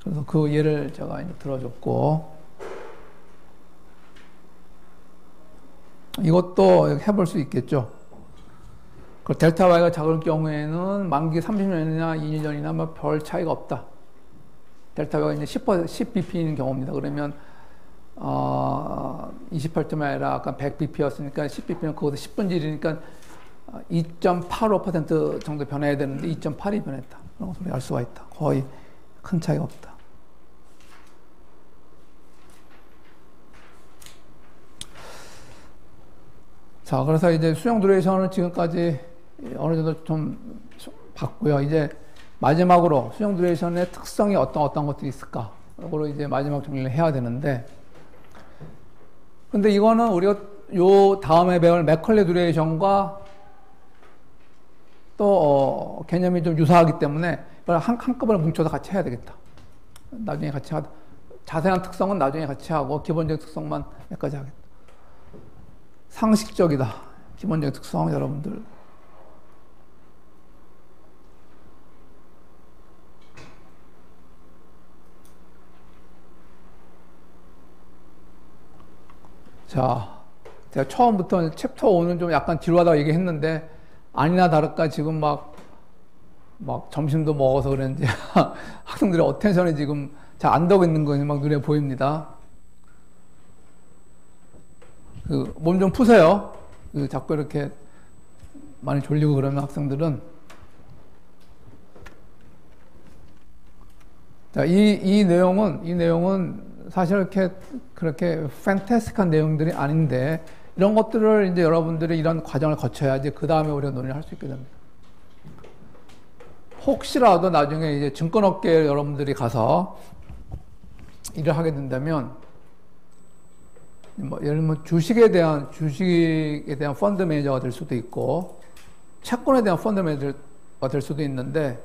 그래서 그 예를 제가 이제 들어줬고 이것도 해볼 수 있겠죠. 그 델타 Y가 작을 경우에는 만기 30년이나 2년이나 뭐 별 차이가 없다. 델타가 이제 10bp인 경우입니다. 그러면 28점이 아니라 아까 100bp였으니까 10bp는 그것도 10분 질이니까 2.85% 정도 변해야 되는데 2.8이 변했다. 그런 것을 알 수가 있다. 거의 큰 차이가 없다. 자, 그래서 이제 수용 듀레이션을 지금까지 어느 정도 좀 봤고요. 이제 마지막으로 수용 듀레이션의 특성이 어떤 것들이 있을까? 이거로 이제 마지막 정리를 해야 되는데, 근데 이거는 우리가 요 다음에 배울 맥컬리 듀레이션과 또 개념이 좀 유사하기 때문에 한꺼번에 뭉쳐서 같이 해야 되겠다. 나중에 같이 하다. 자세한 특성은 나중에 같이 하고 기본적인 특성만 몇 가지 하겠다. 상식적이다. 기본적인 특성 여러분들. 자, 제가 처음부터 챕터 5는 좀 약간 지루하다고 얘기했는데 아니나 다를까 지금 막 점심도 먹어서 그런지 학생들의 어텐션이 지금 잘 안 되고 있는 거 막 눈에 보입니다. 몸 좀 푸세요. 자꾸 이렇게 많이 졸리고 그러면 학생들은. 자, 이 내용은 사실 그렇게 판타스틱한 내용들이 아닌데 이런 것들을 이제 여러분들이 이런 과정을 거쳐야지 그 다음에 우리가 논의를 할 수 있게 됩니다. 혹시라도 나중에 이제 증권업계에 여러분들이 가서 일을 하게 된다면, 예를 들면 주식에 대한 펀드 매니저가 될 수도 있고, 채권에 대한 펀드 매니저가 될 수도 있는데,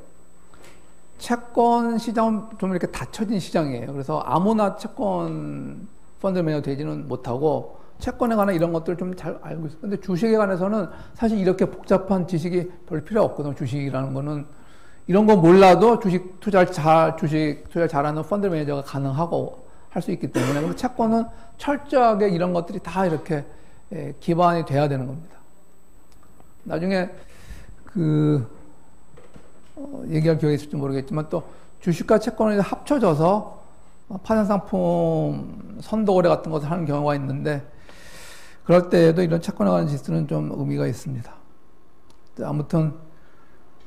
채권 시장은 좀 이렇게 닫혀진 시장이에요. 그래서 아무나 채권 펀드 매니저 되지는 못하고, 채권에 관한 이런 것들을 좀 잘 알고 있어요. 근데 주식에 관해서는 사실 이렇게 복잡한 지식이 별 필요 없거든요. 주식이라는 거는. 이런 거 몰라도 주식 투자를 잘하는 펀드 매니저가 가능하고 할 수 있기 때문에. 근데 채권은 철저하게 이런 것들이 다 이렇게 기반이 돼야 되는 겁니다. 나중에 얘기할 기회가 있을지 모르겠지만 또 주식과 채권이 합쳐져서 파생상품 선도 거래 같은 것을 하는 경우가 있는데 그럴 때에도 이런 채권에 관한 지수는 좀 의미가 있습니다. 아무튼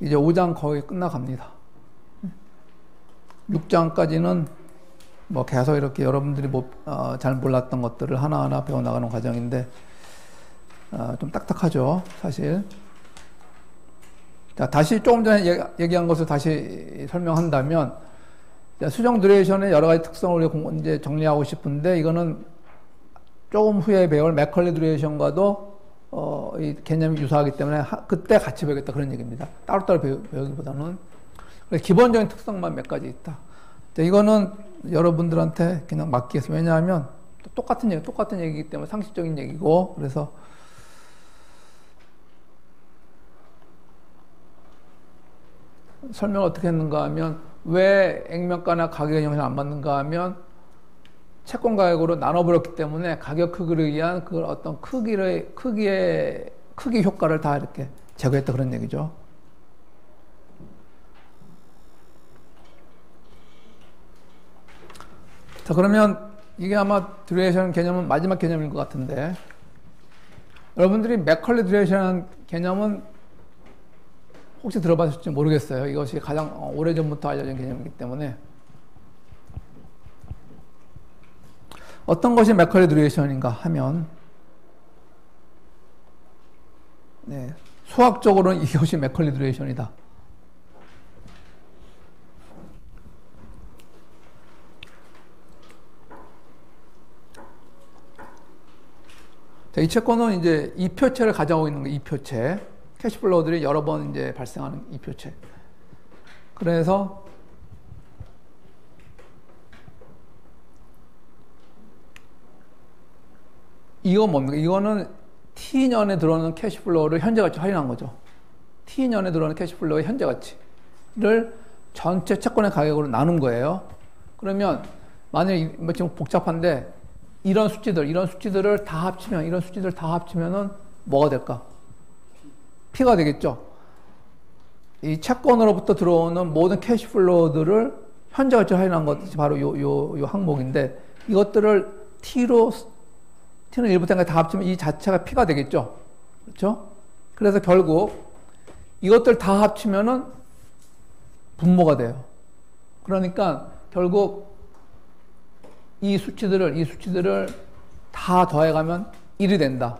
이제 5장 거의 끝나갑니다. 6장까지는 계속 이렇게 여러분들이 잘 몰랐던 것들을 하나하나 배워나가는 과정인데 좀 딱딱하죠, 사실. 자, 다시 조금 전에 얘기한 것을 다시 설명한다면, 수정 듀레이션의 여러 가지 특성을 우리가 이제 정리하고 싶은데, 이거는 조금 후에 배울 맥컬리 듀레이션과도 이 개념이 유사하기 때문에 그때 같이 배우겠다 그런 얘기입니다. 따로따로 배우기보다는. 기본적인 특성만 몇 가지 있다. 자, 이거는 여러분들한테 그냥 맡기겠습니다. 왜냐하면 똑같은 얘기이기 때문에 상식적인 얘기고, 그래서 설명을 어떻게 했는가 하면, 왜 액면가나 가격의 영향을 안 받는가 하면, 채권 가격으로 나눠버렸기 때문에 가격 크기를 위한 그 어떤 크기 효과를 다 이렇게 제거했다 그런 얘기죠. 자, 그러면 이게 아마 듀레이션 개념은 마지막 개념인 것 같은데, 여러분들이 맥컬리 듀레이션 개념은 혹시 들어봤을지 모르겠어요. 이것이 가장 오래전부터 알려진 개념이기 때문에. 어떤 것이 맥컬리 듀레이션인가 하면, 수학적으로는 이것이 맥컬리 듀레이션이다. 자, 이 채권은 이제 이표체를 가져오고 있는 거예요. 이표체. 캐시플로우들이 여러 번 이제 발생하는 이표체. 그래서 이거 뭡니까? 이거는 T년에 들어오는 캐시플로우를 현재가치 할인한 거죠. T년에 들어오는 캐시플로우의 현재가치를 전체 채권의 가격으로 나눈 거예요. 그러면 만약에 지금 복잡한데 이런 수치들을 다 합치면은 뭐가 될까? P가 되겠죠. 이 채권으로부터 들어오는 모든 캐시플로우들을 현재 가치를 할인한 것이 바로 요 항목인데, 이것들을 T는 1부터 10까지 다 합치면 이 자체가 P가 되겠죠. 그렇죠? 그래서 결국 이것들 다 합치면은 분모가 돼요. 그러니까 결국 이 수치들을 다 더해가면 1이 된다.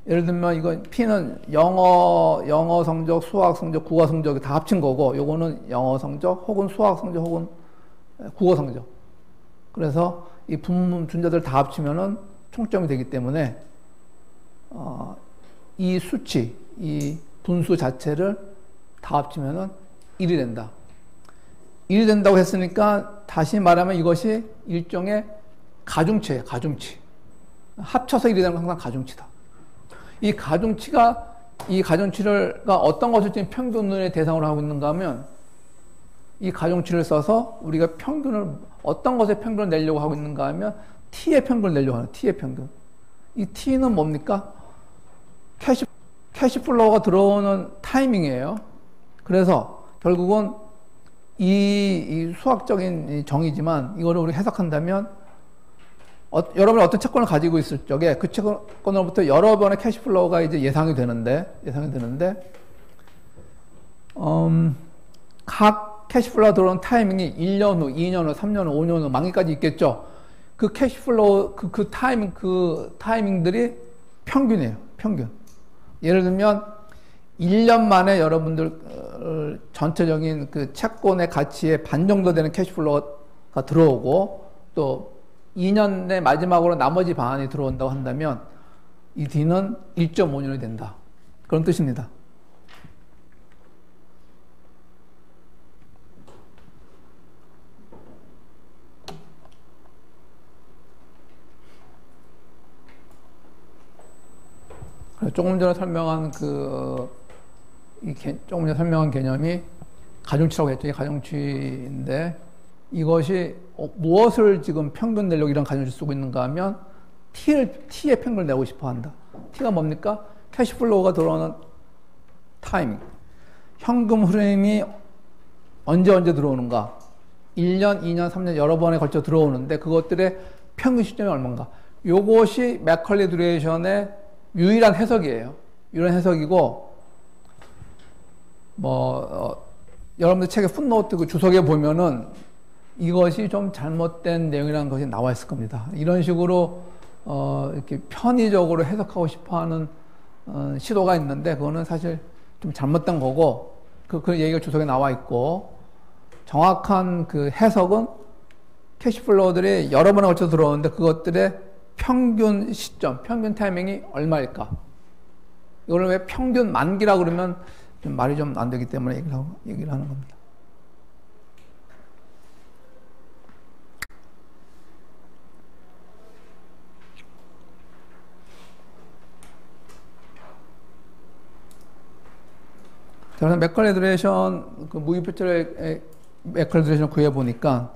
예를 들면 이건 P는 영어 성적, 수학 성적, 국어 성적이 다 합친 거고, 요거는 영어 성적 혹은 수학 성적 혹은 국어 성적. 그래서 이 분자들 다 합치면은 총점이 되기 때문에 이 수치, 이 분수 자체를 다 합치면은 1이 된다. 1이 된다고 했으니까 다시 말하면 이것이 일종의 가중치예요. 가중치. 합쳐서 1이 되는 건 항상 가중치다. 이 가중치가 어떤 것을 지금 평균의 대상으로 하고 있는가 하면, 이 가중치를 써서 우리가 어떤 것의 평균을 내려고 하고 있는가 하면 T의 평균을 내려고 하는 T의 평균. 이 T는 뭡니까? 캐시플로우가 들어오는 타이밍이에요. 그래서 결국은 이 수학적인 정의지만 이거를 우리 해석한다면, 여러분이 어떤 채권을 가지고 있을 적에 그 채권으로부터 여러 번의 캐시플로우가 이제 예상이 되는데, 각 캐시플로우가 들어오는 타이밍이 1년 후, 2년 후, 3년 후, 5년 후, 만기까지 있겠죠. 그 캐시플로우, 그 타이밍들이 평균이에요. 평균. 예를 들면, 1년 만에 여러분들 전체적인 그 채권의 가치의 반 정도 되는 캐시플로우가 들어오고, 또 2년 내 마지막으로 나머지 반이 들어온다고 한다면, 이 D는 1.5년이 된다. 그런 뜻입니다. 조금 전에 설명한 개념이 가중치라고 했죠. 이 가중치인데, 이것이 무엇을 지금 평균 내려고 이런 가중치 쓰고 있는가 하면 T의 평균을 내고 싶어 한다. T가 뭡니까? 캐시플로우가 들어오는 타이밍. 현금 흐름이 언제 들어오는가? 1년, 2년, 3년 여러 번에 걸쳐 들어오는데 그것들의 평균 시점이 얼마인가? 요것이 맥컬리 듀레이션의 유일한 해석이에요. 유일한 해석이고, 여러분들 책의 풋노트 그 주석에 보면은 이것이 좀 잘못된 내용이라는 것이 나와 있을 겁니다. 이런 식으로, 이렇게 편의적으로 해석하고 싶어 하는, 시도가 있는데, 그거는 사실 좀 잘못된 거고, 그 얘기가 주석에 나와 있고, 정확한 그 해석은 캐시플로우들이 여러 번에 걸쳐 들어오는데 그것들의 평균 시점, 평균 타이밍이 얼마일까? 이걸 왜 평균 만기라고 그러면 좀 말이 좀 안 되기 때문에 얘기를 하는 겁니다. 자, 그래서 맥컬리 듀레이션, 그 무기표출의 맥컬리 듀레이션을 구해보니까,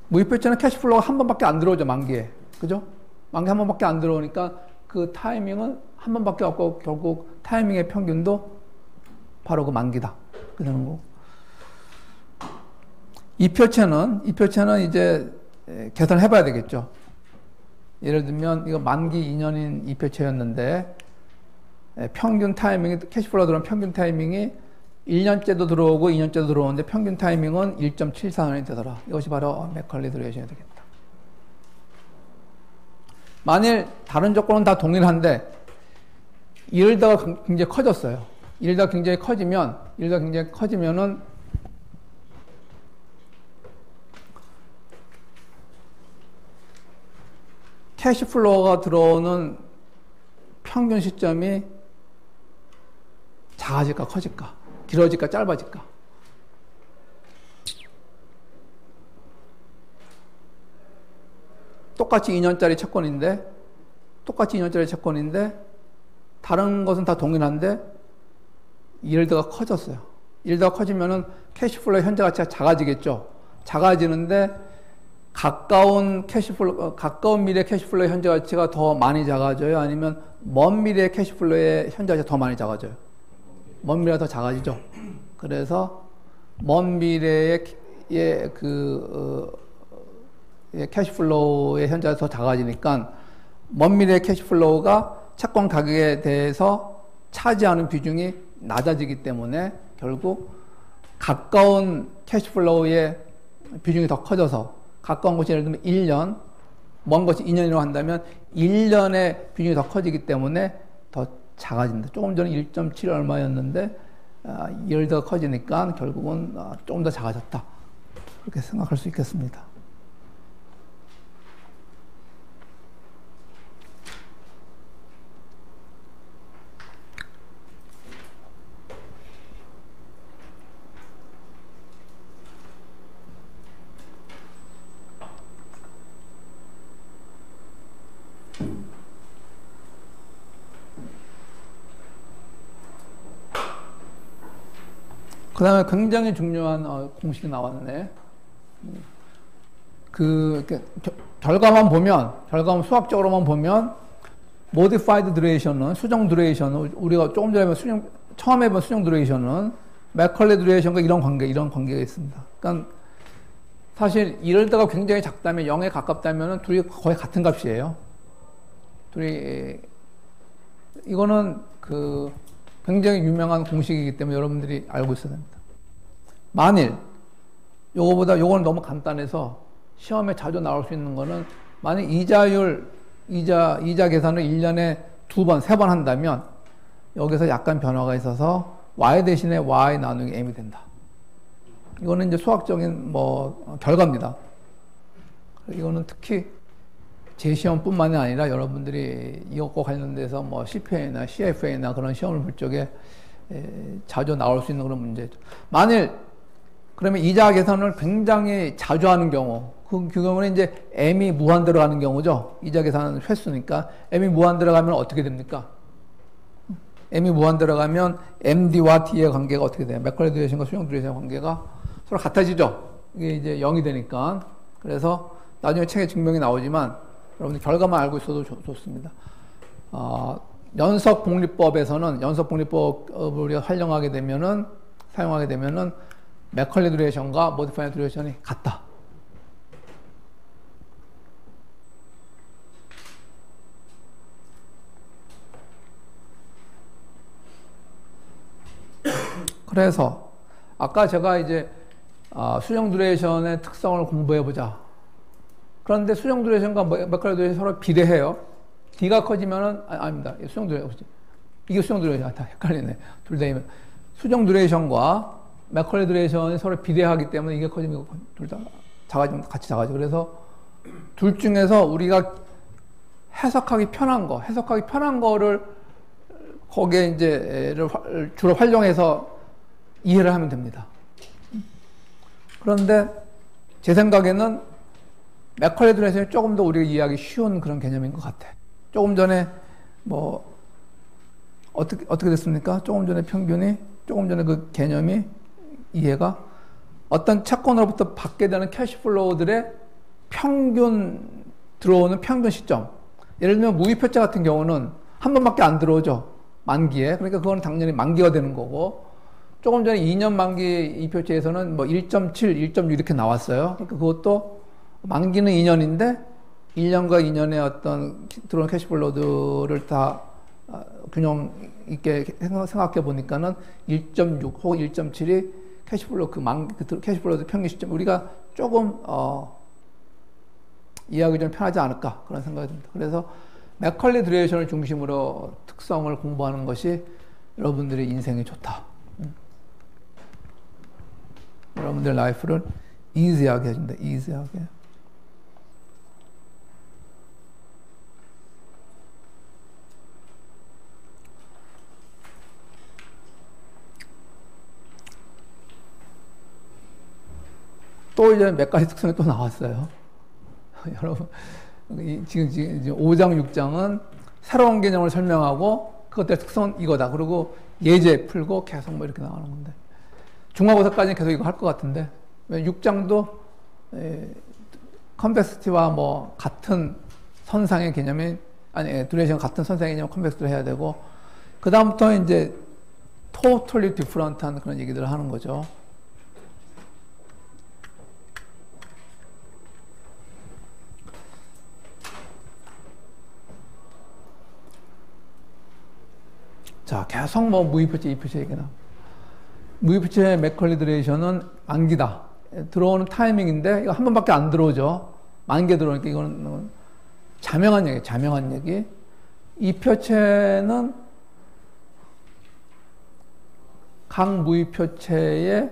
무기표출은 캐시플로우가 한 번밖에 안 들어오죠, 만기에. 그죠? 만기 한 번밖에 안 들어오니까 그 타이밍은 한 번밖에 없고 결국 타이밍의 평균도 바로 그 만기다. 그러는 거고. 이 표체는 이제 계산을 해봐야 되겠죠. 예를 들면 이거 만기 2년인 이 표체였는데 평균 타이밍이, 캐시플로우 들어온 평균 타이밍이 1년째도 들어오고 2년째도 들어오는데 평균 타이밍은 1.74년이 되더라. 이것이 바로 맥컬리 듀레이션이 되겠다. 만일 다른 조건은 다 동일한데 일다가 굉장히 커졌어요. 일다가 굉장히 커지면은 캐시플로우가 들어오는 평균 시점이 작아질까 커질까, 길어질까 짧아질까? 똑같이 2년짜리 채권인데 다른 것은 다 동일한데 일드가 커졌어요. 일드가 커지면은 캐시플로우 현재 가치가 작아지겠죠. 작아지는데 가까운 미래 캐시플로우 현재 가치가 더 많이 작아져요? 아니면 먼 미래 캐시플로우의 현재 가치가 더 많이 작아져요? 먼 미래가 더 작아지죠. 그래서 먼 미래의 캐시플로우의 현재가 더 작아지니까 먼 미래의 캐시플로우가 채권 가격에 대해서 차지하는 비중이 낮아지기 때문에 결국 가까운 캐시플로우의 비중이 더 커져서 가까운 것이 예를 들면 1년, 먼 것이 2년이라고 한다면 1년의 비중이 더 커지기 때문에 더 작아진다. 조금 전에 1.7 얼마였는데 2열 더 커지니까 결국은 조금 더 작아졌다. 그렇게 생각할 수 있겠습니다. 그 다음에 굉장히 중요한 공식이 나왔네. 결과만 수학적으로만 보면, modified duration은, 수정 duration은, 우리가 조금 전에 처음에 본 수정 duration은, 맥컬리 duration과 이런 관계가 있습니다. 그러니까, 사실, 이럴 때가 굉장히 작다면, 0에 가깝다면, 둘이 거의 같은 값이에요. 이거는 굉장히 유명한 공식이기 때문에 여러분들이 알고 있어야 됩니다. 만일 요거는 너무 간단해서 시험에 자주 나올 수 있는 거는 만약 이자 계산을 1년에 2번, 3번 한다면 여기서 약간 변화가 있어서 y 대신에 y 나누기 m이 된다. 이거는 이제 수학적인 결과입니다. 이거는 특히 제 시험뿐만이 아니라 여러분들이 이것과 관련돼서 CPA나 CFA나 그런 시험을 볼 적에 자주 나올 수 있는 그런 문제죠. 만일 그러면 이자 계산을 굉장히 자주 하는 경우, 그 경우는 이제 m이 무한 들어가는 경우죠. 이자 계산 횟수니까 m이 무한 들어가면 어떻게 됩니까? m이 무한 들어가면 md와 d의 관계가 어떻게 돼요? 맥컬리 듀레이션과 수정 듀레이션의 관계가 서로 같아지죠. 이게 이제 0이 되니까. 그래서 나중에 책에 증명이 나오지만 여러분들 결과만 알고 있어도 좋습니다. 연석복리법에서는 연석복리법을 우리가 사용하게 되면은 맥컬리 듀레이션과 모디파이드 듀레이션이 같다. 그래서 아까 제가 이제 수정 듀레이션의 특성을 공부해보자. 그런데 수정 듀레이션과 맥컬리 듀레이션이 서로 비례해요. D가 커지면은 아닙니다. 수정 듀레이션 이게 수정 듀레이션 다 헷갈리네. 둘 다 수정 듀레이션과 맥컬리 듀레이션이 서로 비례하기 때문에 이게 커지면 둘 다 작아지면 같이 작아져. 그래서 둘 중에서 우리가 해석하기 편한 거를 거기에 이제 주로 활용해서 이해를 하면 됩니다. 그런데 제 생각에는 맥컬리 듀레이션이 조금 더 우리가 이해하기 쉬운 그런 개념인 것 같아. 조금 전에 어떻게 됐습니까? 조금 전에 그 개념이 이해가 어떤 채권으로부터 받게 되는 캐시플로우들의 들어오는 평균 시점. 예를 들면 무이표채 같은 경우는 한 번밖에 안 들어오죠. 만기에. 그러니까 그건 당연히 만기가 되는 거고, 조금 전에 2년 만기 이표채에서는 1.7, 1.6 이렇게 나왔어요. 그러니까 그것도 만기는 2년인데 1년과 2년의 어떤 들어오는 캐시플로우들을 다 균형 있게 생각해 보니까는 1.6 혹은 1.7이 캐시플로우 캐시플로우 평균 시점 우리가 조금 이해하기 좀 편하지 않을까 그런 생각이 듭니다. 그래서 맥컬리 듀레이션을 중심으로 특성을 공부하는 것이 여러분들의 인생이 좋다. 여러분들 라이프를 이지하게 해준다. 이지하게. 또 이제 몇 가지 특성이 또 나왔어요. 여러분, 지금 5장, 6장은 새로운 개념을 설명하고 그것들의 특성은 이거다. 그리고 예제 풀고 계속 이렇게 나가는 건데. 중간고사까지는 계속 이거 할 것 같은데. 6장도 컴플렉시티와 같은 선상의 개념이, 듀레이션 같은 선상의 개념 컴플렉시티를 해야 되고, 그 다음부터 이제 totally different한 그런 얘기들을 하는 거죠. 자, 계속 뭐 무의표체, 이표체 얘기나. 무의표체 맥컬리 드레이션은 만기다. 들어오는 타이밍인데 이거 한 번밖에 안 들어오죠. 만개 들어오니까 이거는 자명한 얘기, 자명한 얘기. 이표체는 각 무의표체에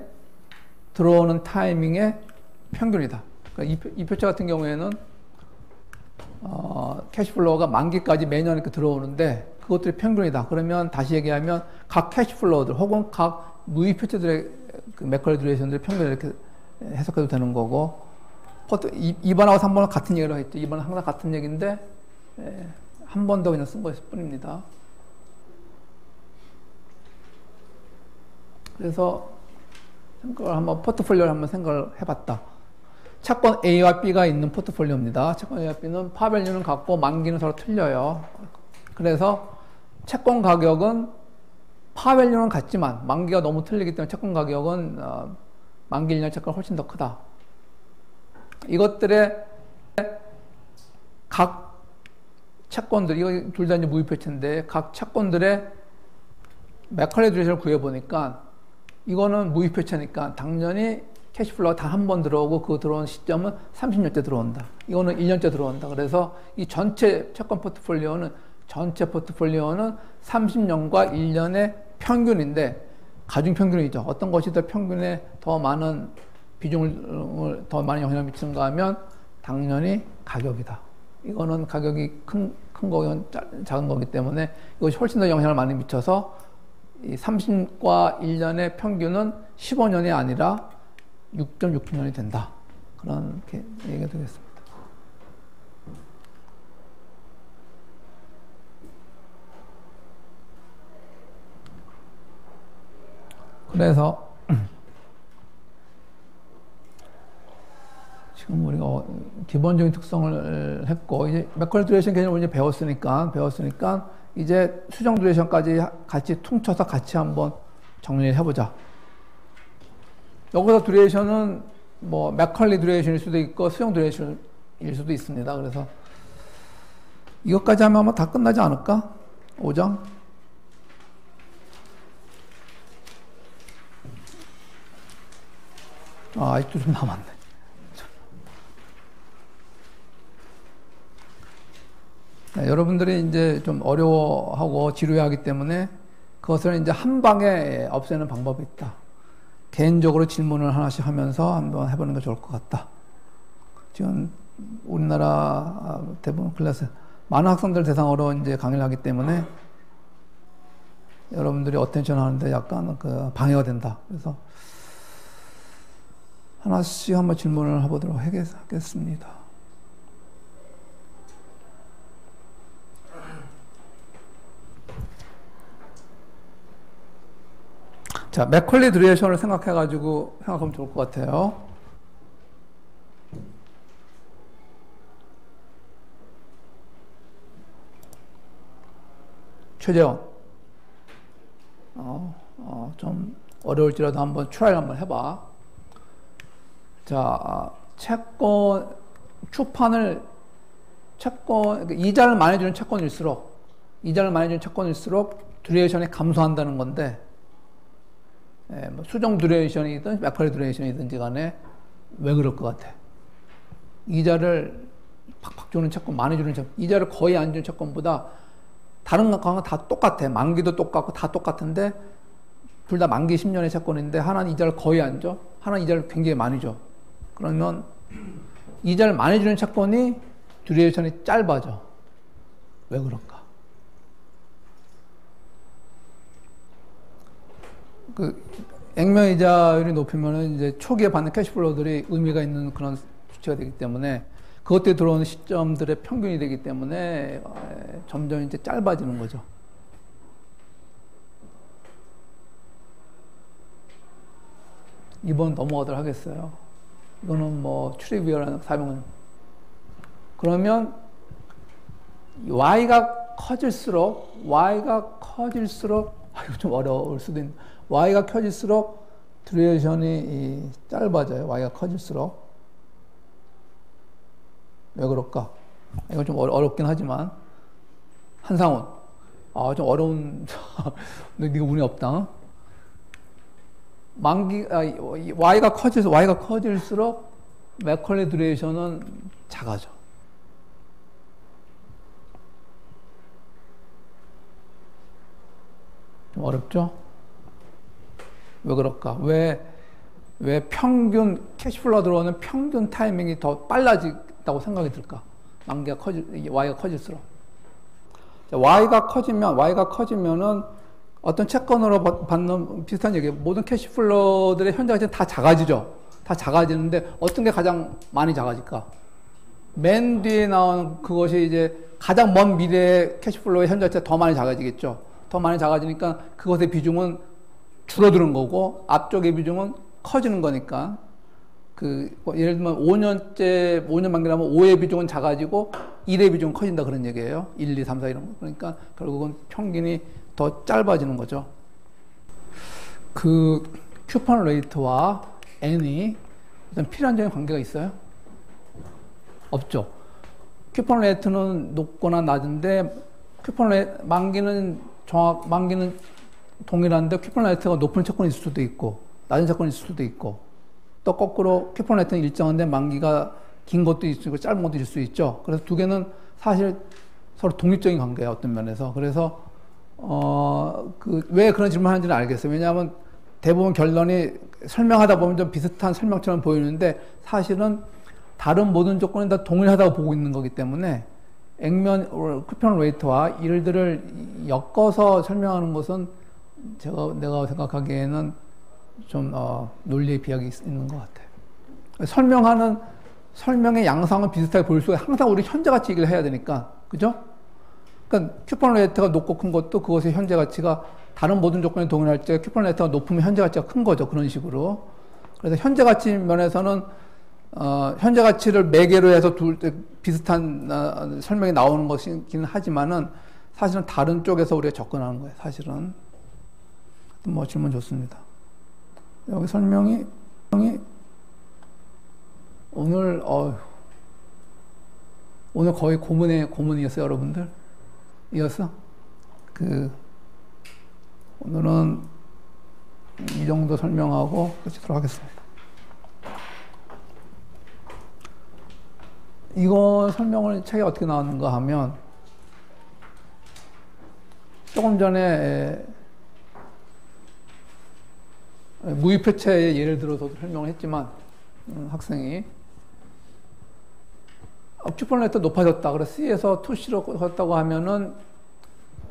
들어오는 타이밍의 평균이다. 그러니까 이표체 같은 경우에는 캐시플로우가 만기까지 매년 이렇게 들어오는데 그것들이 평균이다. 그러면 다시 얘기하면 각 캐시플로우들 혹은 각 무의표체들의 그 맥컬리 드레이션들의 평균을 이렇게 해석해도 되는 거고 2번하고 3번은 같은 얘기를 했죠. 2번은 항상 같은 얘기인데 한 번 더 그냥 쓴 것일 뿐입니다. 그래서 생각을 한번 포트폴리오를 한번 생각을 해봤다. 채권 A와 B가 있는 포트폴리오입니다. 채권 A와 B는 파밸류는 같고 만기는 서로 틀려요. 그래서 채권 가격은 파밸류는 같지만 만기가 너무 틀리기 때문에 채권 가격은 만기 1년 채권이 훨씬 더 크다. 이것들의 각 채권들, 이거 둘 다 이제 무의표체인데 각 채권들의 맥컬리 드레이션을 구해보니까 이거는 무의표체니까 당연히 캐시플로우가 다 한 번 들어오고 그 들어온 시점은 30년째 들어온다. 이거는 1년째 들어온다. 그래서 이 전체 채권 포트폴리오는 30년과 1년의 평균인데 가중평균이죠. 어떤 것이 더 평균에 더 많은 비중을 더 많은 영향을 미치는가 하면 당연히 가격이다. 이거는 가격이 큰 거건 작은 거기 때문에 이것이 훨씬 더 영향을 많이 미쳐서 이 30과 1년의 평균은 15년이 아니라 6.6년이 된다. 그런 얘기가 되겠습니다. 그래서 지금 우리가 기본적인 특성을 했고 이제 맥컬리 드레이션 개념을 이제 배웠으니까 이제 수정 드레이션까지 같이 퉁쳐서 같이 한번 정리를 해보자. 여기서 드레이션은 뭐 맥컬리 드레이션일 수도 있고 수정 드레이션일 수도 있습니다. 그래서 이것까지 하면 아마 다 끝나지 않을까? 5장? 아직도 좀 남았네. 네, 여러분들이 이제 좀 어려워하고 지루해하기 때문에 그것을 이제 한 방에 없애는 방법이 있다. 개인적으로 질문을 하나씩 하면서 한번 해보는 게 좋을 것 같다. 지금 우리나라 대부분 클래스 많은 학생들 대상으로 이제 강의를 하기 때문에 여러분들이 어텐션 하는데 약간 그 방해가 된다. 그래서 하나씩 한번 질문을 해보도록 하겠습니다. 자, 맥컬리 드레이션을 생각하면 좋을 것 같아요. 최재원. 좀 어려울지라도 한번 트라이를 한번 해봐. 자, 이자를 많이 주는 채권일수록 드레이션이 감소한다는 건데, 뭐 수정 드레이션이든 맥컬리 드레이션이든지 간에 왜 그럴 것 같아? 이자를 팍팍 주는 채권, 많이 주는 채권, 이자를 거의 안 주는 채권보다 다른 것과는 다 똑같아. 만기도 똑같고 다 똑같은데 둘 다 만기 10년의 채권인데 하나는 이자를 거의 안 줘, 하나는 이자를 굉장히 많이 줘. 그러면 이자를 많이 주는 채권이 듀레이션이 짧아져. 왜 그럴까? 액면 이자율이 높으면 이제 초기에 받는 캐시플로우들이 의미가 있는 그런 수치가 되기 때문에 그것들이 들어오는 시점들의 평균이 되기 때문에 점점 이제 짧아지는 거죠. 이번 넘어가도록 하겠어요. 이거는 뭐 트리비얼한 사명은. 그러면 y가 커질수록 이거 좀 어려울 수도 있는. y가 커질수록 듀레이션이 짧아져요. y가 커질수록. 왜 그럴까? 이거 좀 어렵긴 하지만. 한상훈. 좀 어려운, 네가 운이 없다. y가 커질수록 맥컬리 듀레이션은 작아져. 좀 어렵죠? 왜 그럴까? 왜 평균, 캐시플로우 들어오는 평균 타이밍이 더 빨라진다고 생각이 들까? y가 커질수록. y가 커지면은 어떤 채권으로 받는 비슷한 얘기예요. 모든 캐시플로우들의 현재 가치는 다 작아지죠. 다 작아지는데 어떤 게 가장 많이 작아질까? 맨 뒤에 나오는 그것이 이제 가장 먼 미래의 캐시플로우의 현재 가치가 더 많이 작아지겠죠. 더 많이 작아지니까 그것의 비중은 줄어드는 거고 앞쪽의 비중은 커지는 거니까 예를 들면 5년 만기라면 5의 비중은 작아지고 1의 비중은 커진다 그런 얘기예요. 1, 2, 3, 4 이런 거. 그러니까 결국은 평균이 더 짧아지는 거죠. 쿠폰 레이트와 N이 일단 필연적인 관계가 있어요? 없죠. 쿠폰 레이트는 높거나 낮은데 만기는 동일한데 쿠폰 레이트가 높은 채권이 있을 수도 있고 낮은 채권이 있을 수도 있고 또 거꾸로 쿠폰 레이트는 일정한데 만기가 긴 것도 있을 수 있고 짧은 것도 있을 수 있죠. 그래서 두 개는 사실 서로 독립적인 관계예요. 어떤 면에서. 그래서 왜 그런 질문을 하는지는 알겠어요. 왜냐하면 대부분 결론이 설명하다 보면 좀 비슷한 설명처럼 보이는데 사실은 다른 모든 조건이 다 동일하다고 보고 있는 거기 때문에 쿠폰 레이트와 일들을 엮어서 설명하는 것은 내가 생각하기에는 좀 논리의 비약이 있는 것 같아요. 설명의 양상은 비슷하게 보일 수가 항상 우리 현재 가치 얘기를 해야 되니까 그죠? 그러니까 쿠폰 레이트가 높고 큰 것도 그것의 현재 가치가 다른 모든 조건에 동일할 때 쿠폰 레이트가 높으면 현재 가치가 큰 거죠. 그런 식으로. 그래서 현재 가치 면에서는 현재 가치를 매개로 해서 비슷한 설명이 나오는 것이긴 하지만은 사실은 다른 쪽에서 우리가 접근하는 거예요. 사실은. 뭐 질문 좋습니다. 여기 설명이 오늘 거의 고문이었어요, 여러분들. 이었어? 오늘은 이 정도 설명하고 끝이도록 하겠습니다. 이거 설명을 책에 어떻게 나왔는가 하면 조금 전에 무위표체의 예를 들어서 설명을 했지만 학생이 쿠폰 레이트 높아졌다. 그래서 C에서 2C로 컸다고 하면은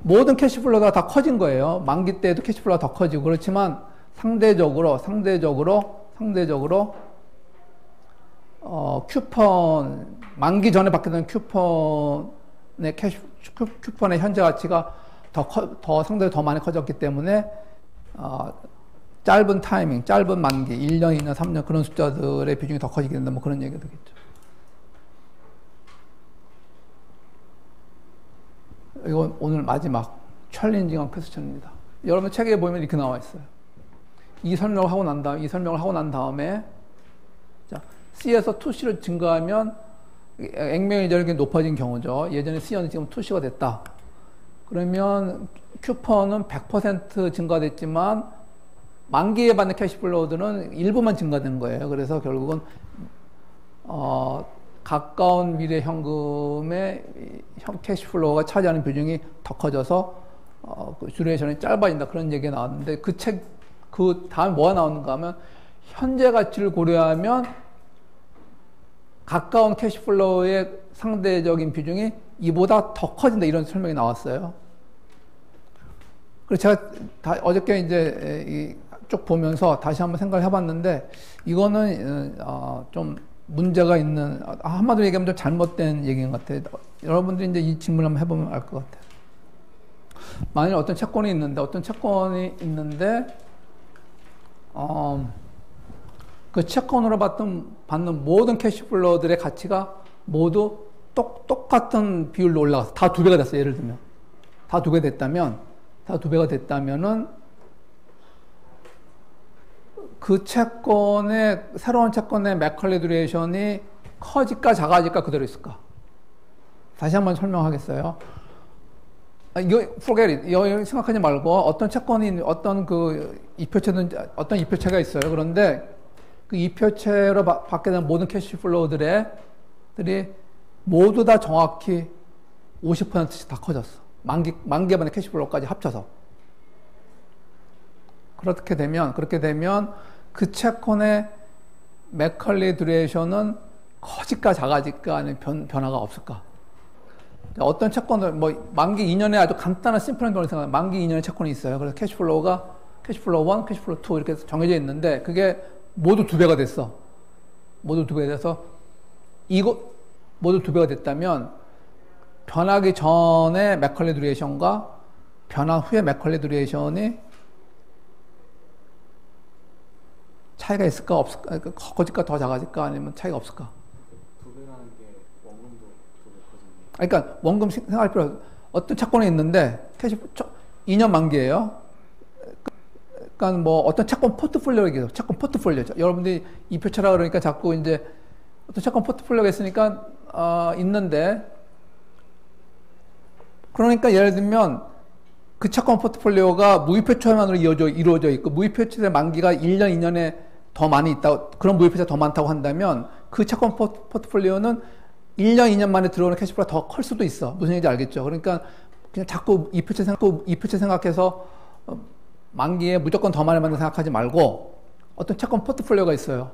모든 캐시플로우가 다 커진 거예요. 만기 때에도 캐시플로우가 더 커지고 그렇지만 상대적으로 쿠폰 만기 전에 받게 되는 쿠폰의 현재 가치가 상대적으로 더 많이 커졌기 때문에 짧은 타이밍, 짧은 만기, 1년, 2년, 3년 그런 숫자들의 비중이 더 커지게 된다. 뭐 그런 얘기가 되겠죠. 이건 오늘 마지막 챌린징한 퀘스천입니다. 여러분 책에 보면 이렇게 나와 있어요. 이 설명을 하고 난 다음에 자, C에서 2C를 증가하면 액면이 이렇게 높아진 경우죠. 예전에 C는 지금 2C가 됐다. 그러면 쿠폰은 100% 증가됐지만 만기에 받는 캐시플로우들은 일부만 증가되는 거예요. 그래서 결국은 가까운 미래 현금의 캐시플로우가 차지하는 비중이 더 커져서 듀레이션이 짧아진다. 그런 얘기가 나왔는데 그 다음에 뭐가 나오는가 하면 현재 가치를 고려하면 가까운 캐시플로우의 상대적인 비중이 이보다 더 커진다. 이런 설명이 나왔어요. 그래서 제가 어저께 이제 쭉 보면서 다시 한번 생각을 해봤는데 이거는 좀 문제가 있는, 한마디로 얘기하면 좀 잘못된 얘기인 것 같아요. 여러분들이 이제 이 질문을 한번 해보면 알 것 같아요. 만약에 어떤 채권이 있는데 그 채권으로 받는 모든 캐시플로우들의 가치가 모두 똑같은 비율로 올라가서 다 2배가 됐어요. 예를 들면 다 2배 됐다면 다 2배가 됐다면은 그 채권의, 새로운 채권의 맥컬리 듀레이션이 커질까 작아질까 그대로 있을까? 다시 한번 설명하겠어요. 이거 forget it. 이거 생각하지 말고 어떤 채권이 어떤 그 이표체든 어떤 이표체가 있어요. 그런데 그 이표체로 받게 되는 모든 캐시플로우들이 모두 다 정확히 50%씩 다 커졌어. 만 개만의 캐시플로우까지 합쳐서. 그렇게 되면 그 채권의 맥컬리 듀레이션은 커질까 작아질까 하는 변화가 없을까? 어떤 채권을 뭐 만기 2년에 아주 간단한 심플한 경우를 생각하면 만기 2년의 채권이 있어요. 그래서 캐시플로우가 캐시플로우 1, 캐시플로우 2 이렇게 정해져 있는데 그게 모두 2배가 됐어. 모두 2배가 돼서 이거 모두 2배가 됐다면 변하기 전에 맥컬리 듀레이션과 변화 후에 맥컬리 듀레이션이 차이가 있을까 없을까? 커질까 더 작아질까 아니면 차이가 없을까? 2배라는 게 원금도 2배 커지는. 그러니까 원금 생각할 필요 없어. 어떤 채권이 있는데 2년 만기예요. 그러니까 뭐 어떤 채권 포트폴리오가 있어요. 채권 포트폴리오죠. 여러분들이 이표체라 그러니까 자꾸 이제 어떤 채권 포트폴리오가 있으니까 있는데 그러니까 예를 들면 그 채권 포트폴리오가 무이표체만으로 이루어져 있고 무이표체 만기가 1년, 2년에 더 많이 있다. 그런 무이표체가 더 많다고 한다면 그 채권 포트폴리오는 1년, 2년 만에 들어오는 캐시플로가 더 클 수도 있어. 무슨 얘기인지 알겠죠? 그러니까 그냥 자꾸 이표체 생각해서 만기에 무조건 더 많이 만든 생각하지 말고 어떤 채권 포트폴리오가 있어요.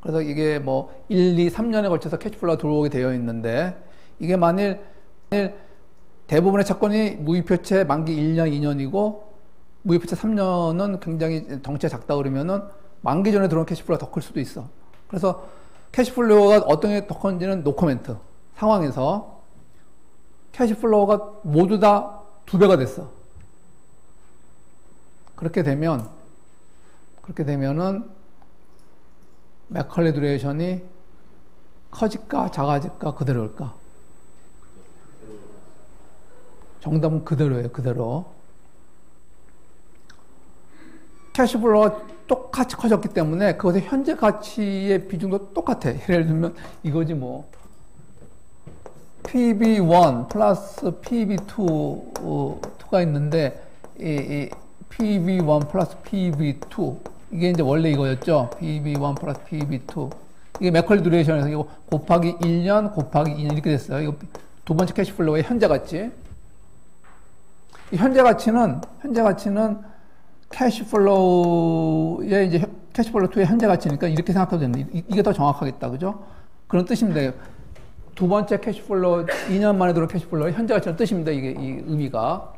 그래서 이게 뭐 1, 2, 3년에 걸쳐서 캐시플로가 들어오게 되어 있는데 이게 만일 대부분의 채권이 무이표체 만기 1년, 2년이고 무이표체 3년은 굉장히 덩치가 작다 그러면은 만기 전에 들어온 캐시플로가 더 클 수도 있어. 그래서 캐시플로우가 어떤 게 더 큰지는 노코멘트 상황에서 캐시플로우가 모두 다 2배가 됐어. 그렇게 되면은 맥컬리 듀레이션이 커질까 작아질까 그대로일까? 정답은 그대로예요. 그대로. 캐시플로우가 똑같이 커졌기 때문에 그것의 현재 가치의 비중도 똑같아. 예를 들면 이거지 뭐 PB1 플러스 PB2가 있는데 이 PB1 플러스 PB2 이게 이제 원래 이거였죠. PB1 플러스 PB2 이게 맥컬리 듀레이션에서 이거 곱하기 1년 곱하기 2년 이렇게 됐어요. 이거 두 번째 캐시플로우의 현재 가치. 이 현재 가치는 캐시플로우의 이제 캐시플로우 2의 현재 가치니까 이렇게 생각해도 되는데 이게 더 정확하겠다. 그죠? 그런 뜻입니다. 두 번째 캐시플로우 2년 만에 들어온 캐시플로우의 현재 가치는 뜻입니다. 이게 이 의미가.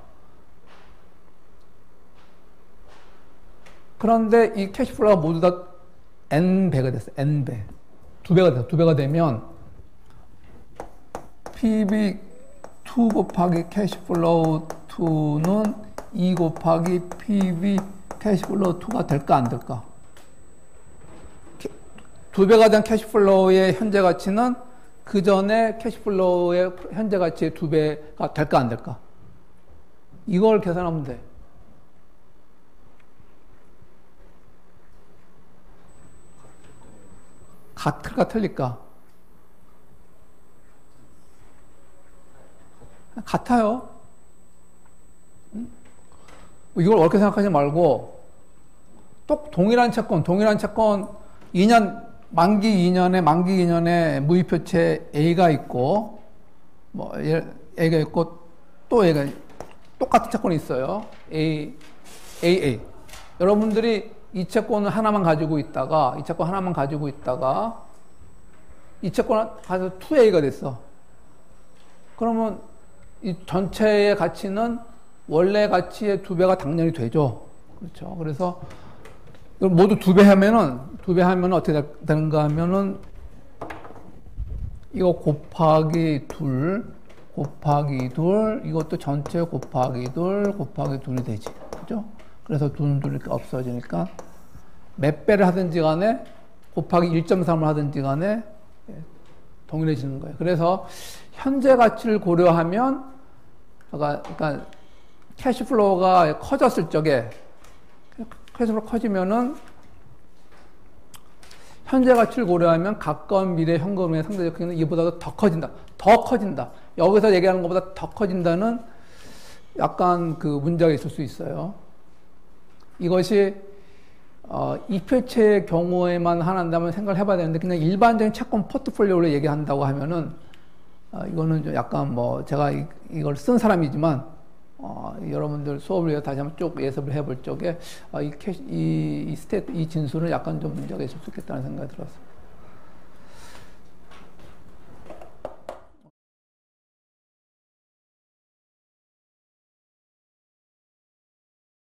그런데 이 캐시플로우가 모두 다 N배가 됐어요. N배. 2배가 됐어요. 2배가 되면 PB2 곱하기 캐시플로우 2는 2 곱하기 PB 캐시플로우 2가 될까 안 될까? 2배가 된 캐시플로우의 현재 가치는 그 전에 캐시플로우의 현재 가치의 2배가 될까 안 될까? 이걸 계산하면 돼. 같을까 틀릴까? 같아요. 이걸 어렵게 생각하지 말고 동일한 채권 2년 만기 2년에 무이표체 A가 있고 뭐 A가 있고 또 A가 똑같은 채권이 있어요. AA. 여러분들이 이 채권을 하나만 가지고 있다가 이 채권 가져서 2A가 됐어. 그러면 이 전체의 가치는 원래 가치의 2배가 당연히 되죠. 그렇죠. 그래서 모두 2배 하면은 어떻게 되는가 하면은 이거 곱하기 2 이것도 전체 곱하기 2이 되지. 그죠? 그래서 2는 이렇게 없어지니까 몇 배를 하든지 간에 곱하기 1.3을 하든지 간에 동일해지는 거예요. 그래서 현재 가치를 고려하면 그러니까 캐시플로우가 커졌을 적에 캐시플로우 커지면은 현재 가치를 고려하면 가까운 미래 현금의 상대적 크기는 이보다도 더 커진다. 더 커진다. 여기서 얘기하는 것보다 더 커진다는 약간 그 문제가 있을 수 있어요. 이것이 이표체의 경우에만 한다면 생각을 해봐야 되는데 그냥 일반적인 채권 포트폴리오를 얘기한다고 하면은 이거는 좀 약간 뭐 제가 이걸 쓴 사람이지만 여러분들 수업을 위해서 다시 한번 쭉 예습을 해볼 적에 이 진술은 약간 좀 문제가 있을 수 있겠다는 생각이 들었어요.